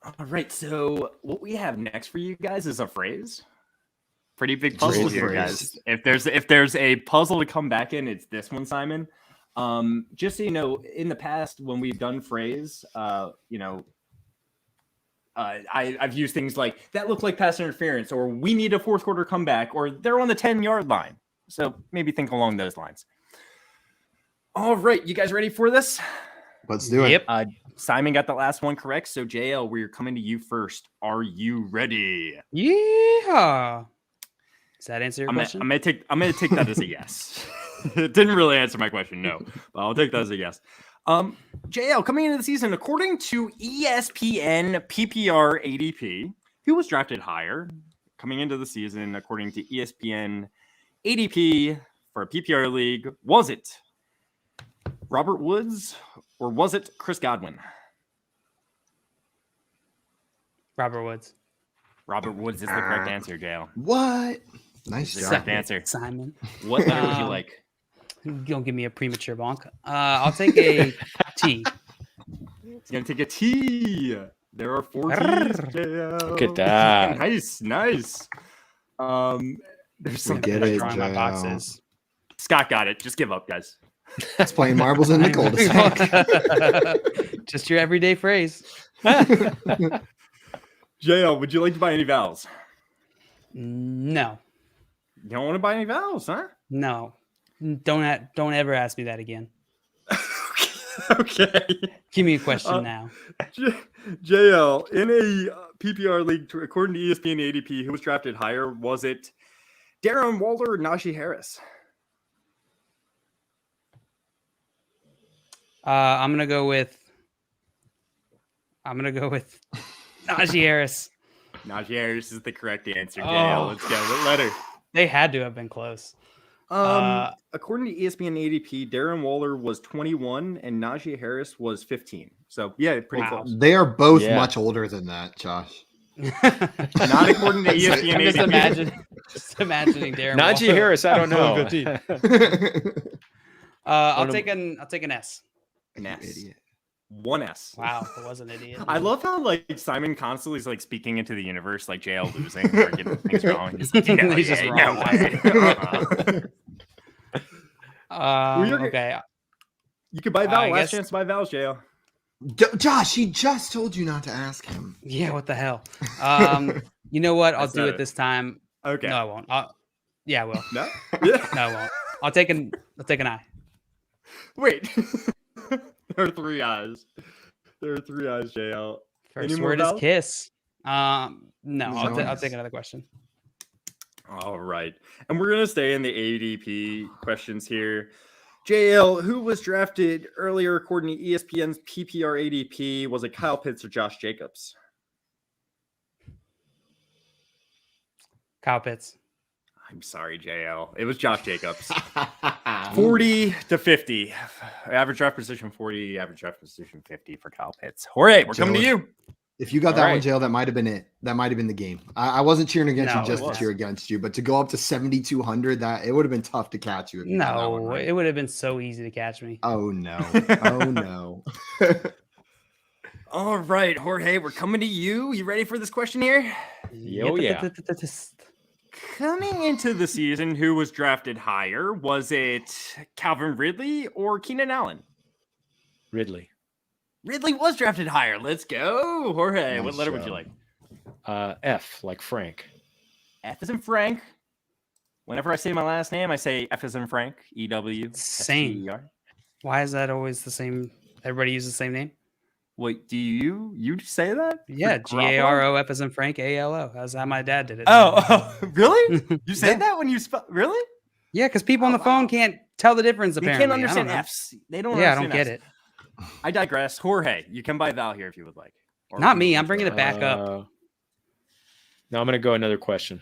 All right. So what we have next for you guys is a phrase. Pretty big puzzle here, guys. If there's a puzzle to come back in, it's this one, Simon. Just so you know, in the past when we've done phrase, I've used things like that look like pass interference, or we need a fourth quarter comeback, or they're on the 10-yard line. So maybe think along those lines. All right, you guys ready for this? Let's do it. Yep. Simon got the last one correct. So JL, we're coming to you first. Are you ready? Yeah. Does that answer your question? I'm gonna take that as a yes. It didn't really answer my question, no, but I'll take that as a yes. JL, coming into the season, according to ESPN PPR ADP, who was drafted higher coming into the season, according to ESPN ADP for a PPR league? Was it Robert Woods or was it Chris Godwin? Robert Woods. Robert Woods is the correct answer, JL. What? Nice job. Correct answer. Simon. What letter would you like? Don't give me a premature bonk. I'll take a T. He's gonna take a T. There are 4 T's. Look at that. Nice. There's some Get it, drawing my JL. boxes. Scott got it. Just give up, guys. It's playing marbles in the cul-de-sac. Just your everyday phrase. JL, would you like to buy any vowels? No. You don't want to buy any vowels, huh? No. Don't ever ask me that again. Okay. Give me a question now. JL, in a PPR league, according to ESPN ADP, who was drafted higher? Was it Darren Waller or Najee Harris? I'm gonna go with Najee Harris. Najee Harris is the correct answer, JL. Let's go. What letter? They had to have been close. According to ESPN ADP, Darren Waller was 21 and Najee Harris was 15. So yeah, pretty close. They are both much older than that, Josh. Not according to ESPN I'm ADP. just imagining Darren Najee Waller. Harris, I don't know. I'll take an S. An S. Idiot. 1 S. Wow, I was an idiot. I love how Simon constantly is speaking into the universe, like JL losing or getting things wrong. He's like, He's just wrong. Okay. You could buy vowels. Last guess- chance to buy vowels, JL. Josh, he just told you not to ask him. Yeah, what the hell? You know what? I'll That's do not it it. this time. Okay. No, I won't. Yeah, I will. No? Yeah. No, I won't. I'll take an I. Wait. There are 3 eyes. There are 3 eyes, JL. First Any more word is vowels? kiss. No, I'll Nice. take another question. All right. And we're going to stay in the ADP questions here. JL, who was drafted earlier according to ESPN's PPR ADP? Was it Kyle Pitts or Josh Jacobs? Kyle Pitts. I'm sorry, JL. It was Josh Jacobs. 40 to 50. Average draft position 40, average draft position 50 for Kyle Pitts. Jorge, we're coming to you. If you got All that right. one, Jail, that might have been it. That might have been the game. I wasn't cheering against No, you just it to was. cheer against you, but to go up to 7,200, that it would have been tough to catch you. If you got that one No, right. it would have been so easy to catch me. Oh no! Oh no! All right, Jorge, we're coming to you. You ready for this question here? Oh, yeah. Coming into the season, who was drafted higher? Was it Calvin Ridley or Keenan Allen? Ridley. Ridley was drafted higher. Let's go. Jorge, Nice what letter would you job. like? F, like Frank. F is in Frank. Whenever I say my last name, I say F is in Frank. EW. Same. STER. Why is that always the same? Everybody uses the same name? Wait, do you say that? Yeah, For GAROF as in Frank, ALO. That's how my dad did it. Oh, really? You say Yeah. that when you spell? Really? Yeah, because people on the Oh, phone wow. can't tell the difference, They apparently. can't understand I don't know. F's. They don't Yeah, I understand don't get F's. it. I digress. Jorge, you can buy Val here if you would like. Or Not if you me. would I'm bringing like. it back up. Now I'm going to go another question.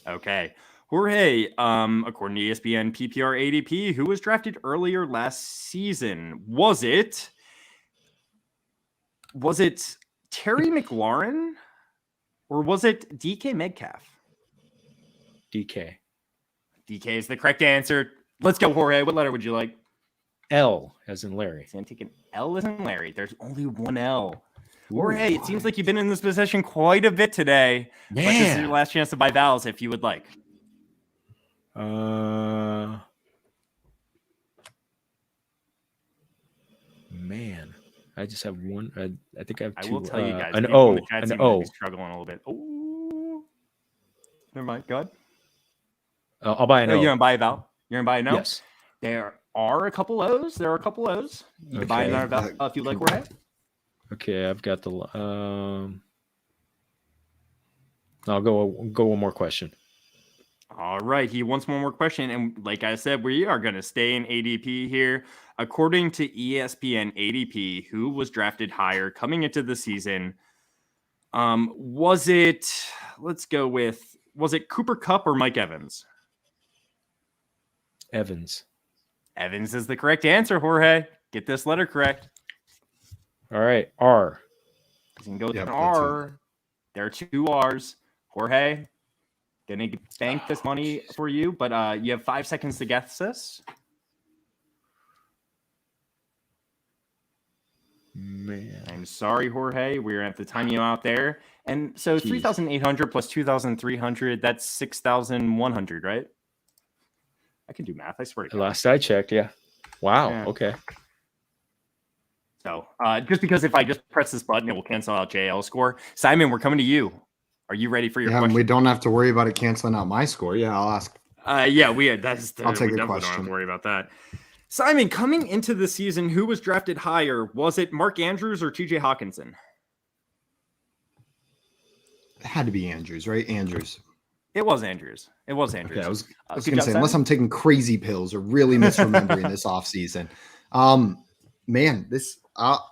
Okay. Jorge, according to ESPN PPR ADP, who was drafted earlier last season? Was it Terry McLaurin or was it DK Metcalf? DK. DK is the correct answer. Let's go, Jorge. What letter would you like? L, as in Larry. He's going to take an L as in Larry. There's only one L. Jorge, it seems like you've been in this position quite a bit today. But this is your last chance to buy vowels if you would like. Man, I just have one. I think I have two. I will tell you guys. An people in O. the chat An seem to O. be struggling a little bit. Oh, never mind. Go ahead. I'll buy an O. You're gonna buy a vowel. You're gonna buy a no. Yes. There are a couple O's. You can buy Okay, another vowel if you like. Jorge. Okay, I've got the. I'll go one more question. All right. He wants one more question. And like I said, we are going to stay in ADP here. According to ESPN ADP, who was drafted higher coming into the season? Was it Cooper Kupp or Mike Evans? Evans. Evans is the correct answer, Jorge. Get this letter correct. All right. R. You can go with Yep, an that's R. There are two R's. Jorge, gonna bank this money for you, but you have 5 seconds to guess this. Man. I'm sorry, Jorge. We're gonna have to time you out there. And so 3,800 plus 2,300, that's 6,100, right? I can do math. I swear to God. Last I checked, yeah. Wow. Yeah. Okay. So just because if I just press this button, it will cancel out JL's score. Simon, we're coming to you. Are you ready for your Yeah, and question? we don't have to worry about it canceling out my score. Yeah, I'll ask. I'll take a we definitely don't have question. to worry about that. Simon, coming into the season, who was drafted higher? Was it Mark Andrews or TJ Hawkinson? It had to be Andrews, right? Andrews. It was Andrews. Okay, I was Good going to job, say, unless Simon. I'm taking crazy pills or really misremembering this offseason. Man, this I'll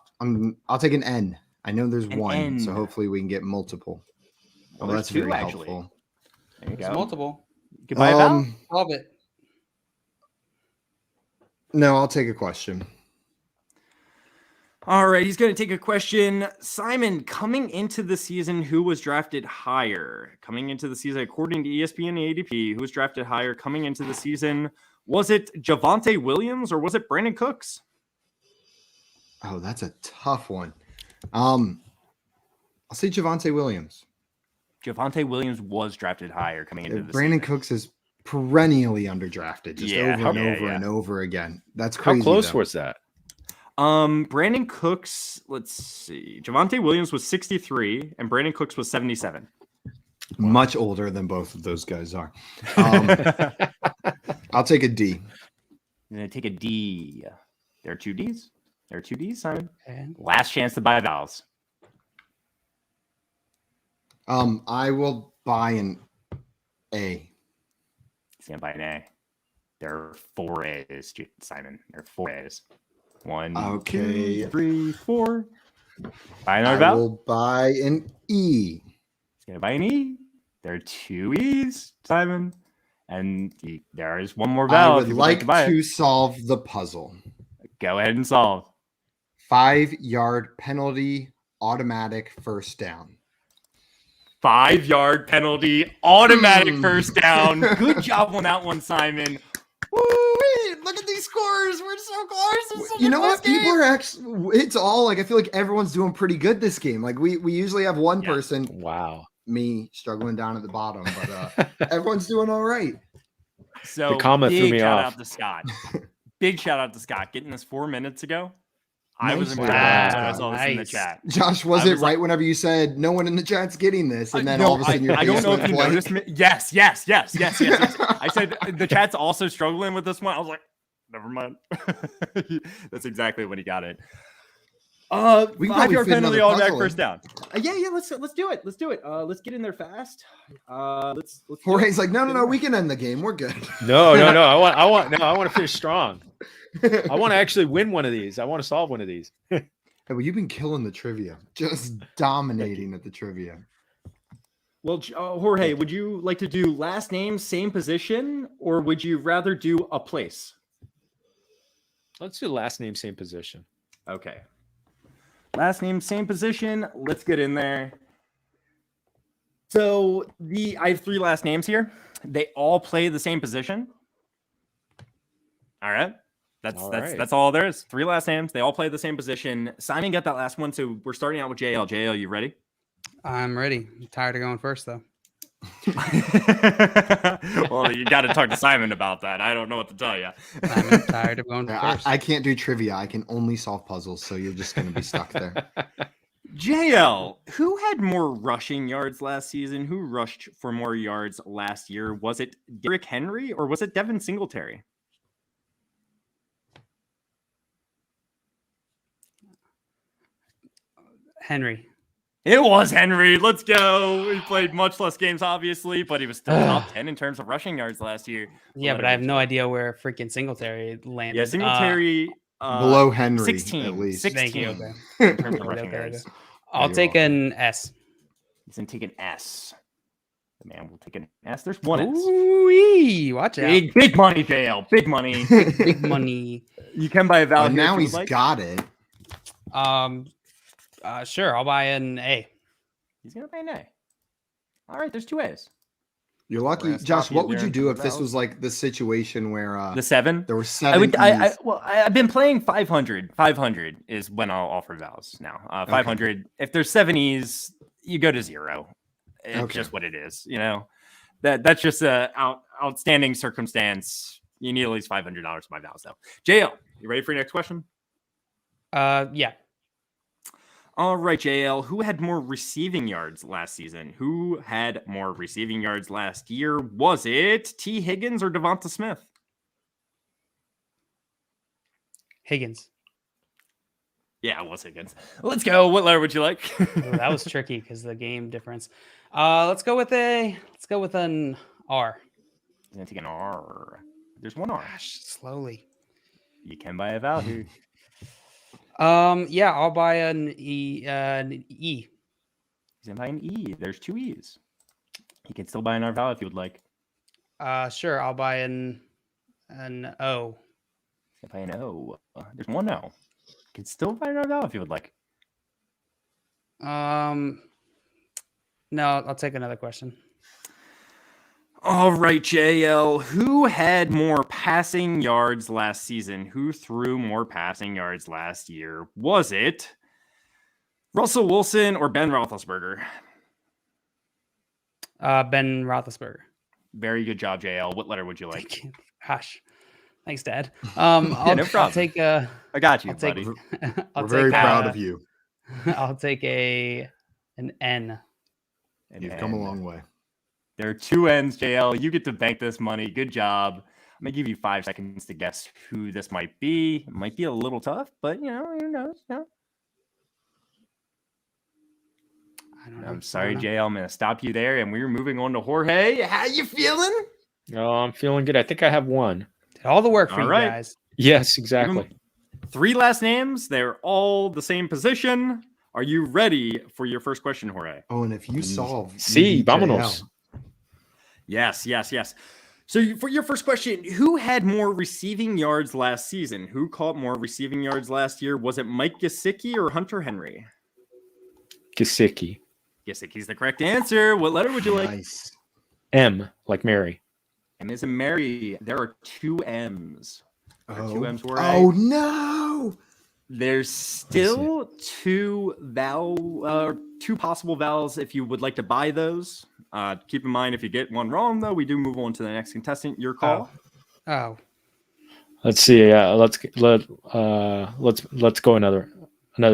take an N. I know there's An one, N. so hopefully we can get multiple. Well, Well, there's that's two, very actually. helpful. There you It's go. multiple. Goodbye, Val. Love it. No, I'll take a question. All right, he's going to take a question. Simon, coming into the season, who was drafted higher? Coming into the season, according to ESPN ADP, who was drafted higher coming into the season? Was it Javonte Williams or was it Brandon Cooks? Oh, that's a tough one. I'll say Javonte Williams. Javonte Williams was drafted higher coming into the Brandon season. Cooks is perennially underdrafted, just Yeah, over and yeah, over yeah. and over again. That's How crazy. close though. was that? Brandon Cooks, let's see. Javonte Williams was 63 and Brandon Cooks was 77. Much older than both of those guys are. I'll take a D. I'm going to take a D. There are two Ds. Simon. Okay. Last chance to buy vowels. I will buy an A. He's going to buy an A. There are 4 A's, Simon. There are 4 A's. 1, Okay. 2, 3, 4. Buy I another vowel. will buy an E. He's going to buy an E. There are 2 E's, Simon. And there is one more I vowel. would if you like buy to it. solve the puzzle. Go ahead and solve. 5-yard penalty, automatic first down. 5-yard penalty, automatic first down. Good job on that one, Simon. Woo-wee, look at these scores. We're so close. It's such You a know close what? People game. are actually, it's all like, I feel like everyone's doing pretty good this game. Like we usually have one Yeah. person, Wow. me, struggling down at the bottom, but everyone's doing all right. So The comma threw big me shout off. out to Scott. Big shout out to Scott getting this 4 minutes ago. I was Nice impressed job. when I saw this in the Nice. chat. Josh, was I it was right like- whenever you said no one in the chat's getting this, and then No, all of a sudden your I don't face know if went you blank? noticed me. Yes. I said the chat's also struggling with this one. I was like, never mind. That's exactly when he got it. We can probably 5-yard fit penalty, another automatic puzzle first in. down. Yeah. Let's do it. Let's get in there fast. Let's do it. Jorge's like, no, we can end the game. We're good. No. I want to finish strong. I want to actually win one of these. I want to solve one of these. Hey, well, you've been killing the trivia, just dominating at the trivia. Well, Jorge, would you like to do last name, same position, or would you rather do a place? Let's do last name, same position. Okay. Last name, same position. Let's get in there. So I have 3 last names here. They all play the same position. All right. That's all there is. 3 last names. They all play the same position. Simon got that last one, so we're starting out with JL. JL, you ready? I'm ready. I'm tired of going first, though. Well, you got to talk to Simon about that. I don't know what to tell you. I'm tired of going Yeah, first. I can't do trivia. I can only solve puzzles, so you're just going to be stuck there. JL, who had more rushing yards last season? Who rushed for more yards last year? Was it Derrick Henry or was it Devin Singletary? Henry. It was Henry. Let's go. He played much less games, obviously, but he was still top 10 in terms of rushing yards last year. Yeah, but I have no idea where freaking Singletary landed. Yeah, Singletary Below Henry, 16, at least. 16 Thank you, okay. in terms of Okay, rushing okay, yards. I'll You're take welcome. an S. He's going to take an S. The man will take an S. There's one S. Ooh-wee, watch out. Big money, JL. Big money. Big money. You can buy a value. And now he's got it. Sure, I'll buy an A. He's going to buy an A. All right, there's 2 A's. You're We're lucky. gonna stop Josh, you what would there you do for if this vowels. was like the situation where The 7? there were 7 I've been playing 500. 500 is when I'll offer vowels now. 500. If there's 7 E's, you go to 0. It's Okay. just what it is. You know, that's just a outstanding circumstance. You need at least $500 for my vowels, though. JL, you ready for your next question? Yeah. All right, JL. Who had more receiving yards last season? Who had more receiving yards last year? Was it T. Higgins or Devonta Smith? Higgins. Yeah, it was Higgins. Let's go. What letter would you like? Ooh, that was tricky because the game difference. Let's go with an R. He's gonna take an R. There's one R. Gosh, slowly. You can buy a vowel here. Yeah, I'll buy an E. He's gonna buy an E. There's 2 E's. You can still buy an R vowel if you would like. Sure, I'll buy an O. He's gonna buy an O. There's one O. You can still buy an R vowel if you would like. No, I'll take another question. All right, JL. Who had more passing yards last season? Who threw more passing yards last year? Was it Russell Wilson or Ben Roethlisberger? Ben Roethlisberger. Very good job, JL. What letter would you like? Thank you. Gosh, thanks, Dad. no I'll problem. take I got you, I'll take- buddy. We're very proud of you. I'll take an N. And You've come a then long way. There are 2 N's, JL. You get to bank this money. Good job. I'm going to give you 5 seconds to guess who this might be. It might be a little tough, but, who knows? I don't know. I'm sorry, JL. I'm going to stop you there, and we're moving on to Jorge. How you feeling? Oh, I'm feeling good. I think I have one. Did all the work for All you right. guys. Yes, exactly. 3 last names. They're all the same position. Are you ready for your first question, Jorge? Oh, and if you solve, Sí, you beat vámonos. JL. Yes. So for your first question, who had more receiving yards last season? Who caught more receiving yards last year? Was it Mike Gesicki or Hunter Henry? Gaskin. Gesicki's the correct answer. What letter would you like? Nice. M, like Mary. M is in Mary. There are 2 M's. There are 2 M's. Oh no! There's still 2 possible vowels if you would like to buy those. Keep in mind, if you get one wrong, though, we do move on to the next contestant. Your call. Oh. Let's see. Let's go another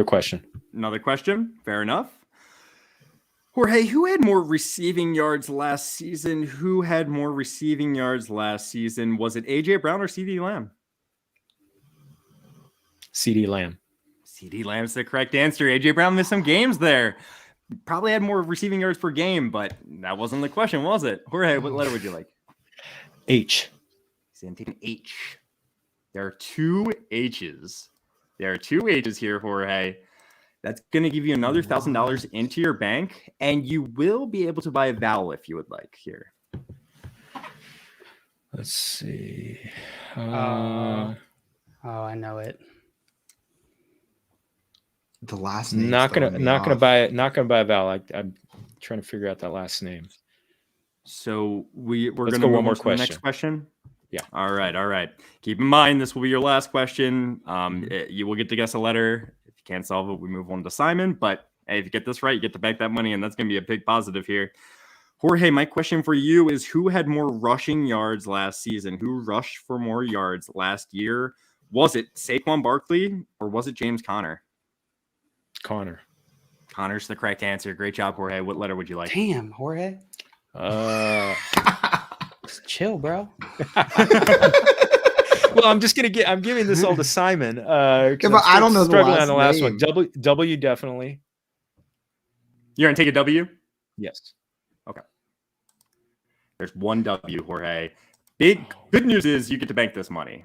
question. Another question. Fair enough. Jorge, who had more receiving yards last season? Who had more receiving yards last season? Was it AJ Brown or CeeDee Lamb? CeeDee Lamb. CeeDee Lamb's the correct answer. AJ Brown missed some games there. Probably had more receiving yards per game, but that wasn't the question, was it? Jorge, what letter would you like? H. He's taking H. There are 2 H's. There are 2 H's here, Jorge. That's going to give you another $1,000 into your bank, and you will be able to buy a vowel if you would like here. Let's see. Oh, I know it. The last name. Not gonna buy a vowel. I'm trying to figure out that last name. So we're Let's going go to one more move on to the next question. question. Yeah. All right. Keep in mind, this will be your last question. You will get to guess a letter. If you can't solve it, we move on to Simon. But hey, if you get this right, you get to bank that money, and that's going to be a big positive here. Jorge, my question for you is, who had more rushing yards last season? Who rushed for more yards last year? Was it Saquon Barkley or was it James Conner? Connor's the correct answer. Great job, Jorge. What letter would you like? Damn, Jorge. Just chill, bro. Well, I'm giving this all to Simon. But I don't know struggling on the last name. one. W definitely. You're going to take a W? Yes. Okay. There's 1 W, Jorge. Good news is you get to bank this money.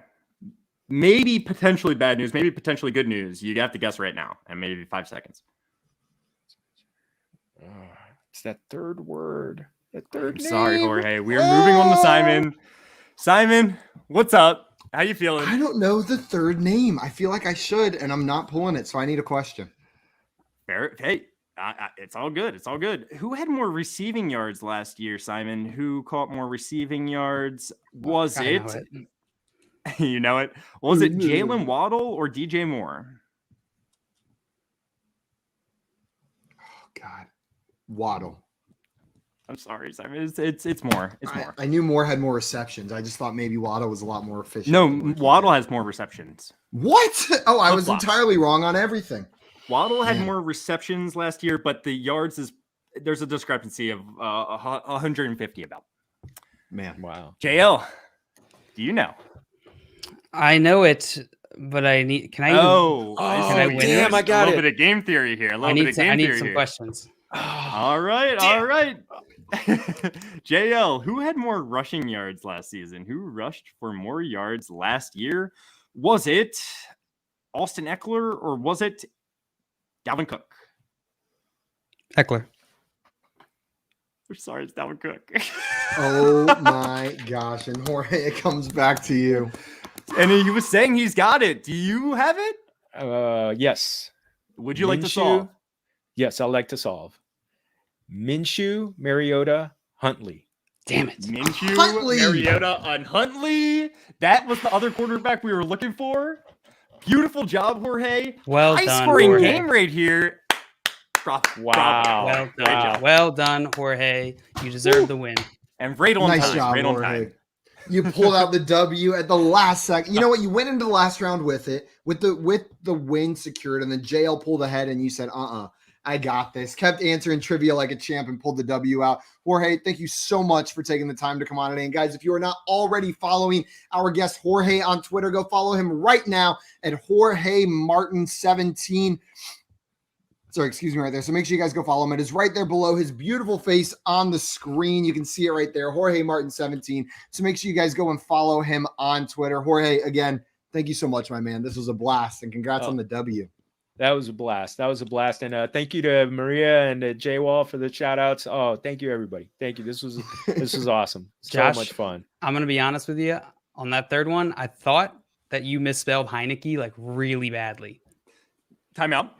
Maybe potentially bad news, maybe potentially good news. You have to guess right now, and maybe 5 seconds. It's that third word. That third name. Sorry, Jorge. We are moving on to Simon. Simon, what's up? How you feeling? I don't know the third name. I feel like I should, and I'm not pulling it, so I need a question. Hey, it's all good. It's all good. Who had more receiving yards last year, Simon? Who caught more receiving yards? Was I it? know it. You know it. Was it Jalen Waddle or DJ Moore? Oh God, Waddle. I'm sorry, Simon. It's more. It's more. I knew Moore had more receptions. I just thought maybe Waddle was a lot more efficient. No, Waddle has more receptions. What? Oh, I was Flip-flop. entirely wrong on everything. Waddle had Man. more receptions last year, but the yards there's a discrepancy of 150 about. Man, Wow. JL, do you know? I know it, but I need. Can I? I I see. win damn, this? I got a little it. bit of game theory here. I need some questions. All right. JL, who had more rushing yards last season? Who rushed for more yards last year? Was it Austin Eckler or was it Dalvin Cook? Eckler. I'm sorry, it's Dalvin Cook. Oh my gosh. And Jorge, it comes back to you. And he was saying he's got it. Do you have it? Yes. Would you like to Minshew? solve? Yes, I'd like to solve. Minshew, Mariota, Huntley. Damn it. Minshew, Huntley. Mariota, and Huntley. That was the other quarterback we were looking for. Beautiful job, Jorge. Well High done, scoring Jorge. game right here. Wow. Well Great done. job. Well done, Jorge. You deserve the win. And right on Nice time. job, Right on Jorge. time. You pulled out the W at the last second. You know what? You went into the last round with it, with the win secured, and then JL pulled ahead, and you said, I got this. Kept answering trivia like a champ and pulled the W out. Jorge, thank you so much for taking the time to come on today. And guys, if you are not already following our guest Jorge on Twitter, go follow him right now at Jorge Martin 17. Sorry, excuse me right there. So make sure you guys go follow him. It is right there below his beautiful face on the screen. You can see it right there, Jorge Martin 17. So make sure you guys go and follow him on Twitter. Jorge, again, thank you so much, my man. This was a blast, and congrats on the W. That was a blast. And thank you to Maria and to Jay Wall for the shout outs. Oh, thank you, everybody. Thank you. This was awesome. Josh, So much fun. I'm going to be honest with you. On that third one, I thought that you misspelled Heineke like really badly. Time out.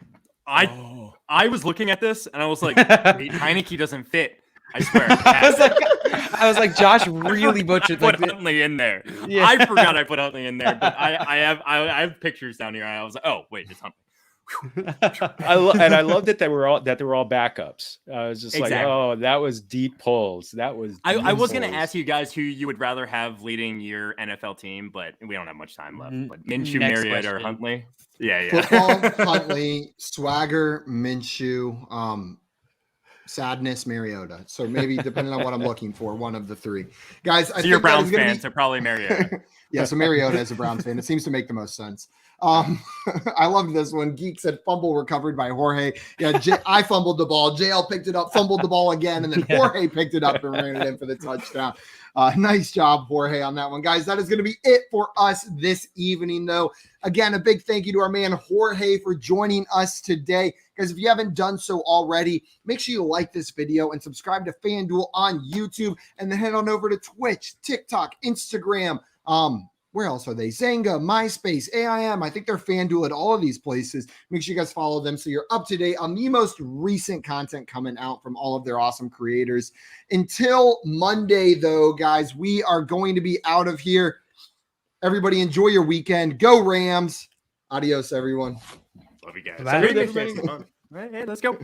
I was looking at this and I was like, wait, Heineke doesn't fit. I swear. I was like, Josh really butchered. Put Huntley in there. Yeah. I forgot I put Huntley in there, but I have pictures down here. I was like, oh wait, it's Huntley. I loved it that were all backups. I was just like, oh, that was deep pulls. I was going to ask you guys who you would rather have leading your NFL team, but we don't have much time left. But Minshew, Mariota, or Huntley? Yeah. Football, Huntley, Swagger, Minshew, Sadness, Mariota. So maybe depending on what I'm looking for, one of the three. Guys, I think you're Browns fan, so probably Mariota. Yeah, so Mariota is a Browns fan. It seems to make the most sense. I loved this one. Geek said fumble recovered by Jorge. Yeah, I fumbled the ball. JL picked it up, fumbled the ball again, and then Jorge picked it up and ran it in for the touchdown. Nice job, Jorge, on that one. Guys, that is going to be it for us this evening, though. Again, a big thank you to our man Jorge for joining us today. Guys, if you haven't done so already, make sure you like this video and subscribe to FanDuel on YouTube, and then head on over to Twitch, TikTok, Instagram, where else are they? Zanga, MySpace, AIM. I think they're FanDuel at all of these places. Make sure you guys follow them so you're up to date on the most recent content coming out from all of their awesome creators. Until Monday, though, guys, we are going to be out of here. Everybody enjoy your weekend. Go Rams. Adios, everyone. Love you guys. Bye. Hey, let's go.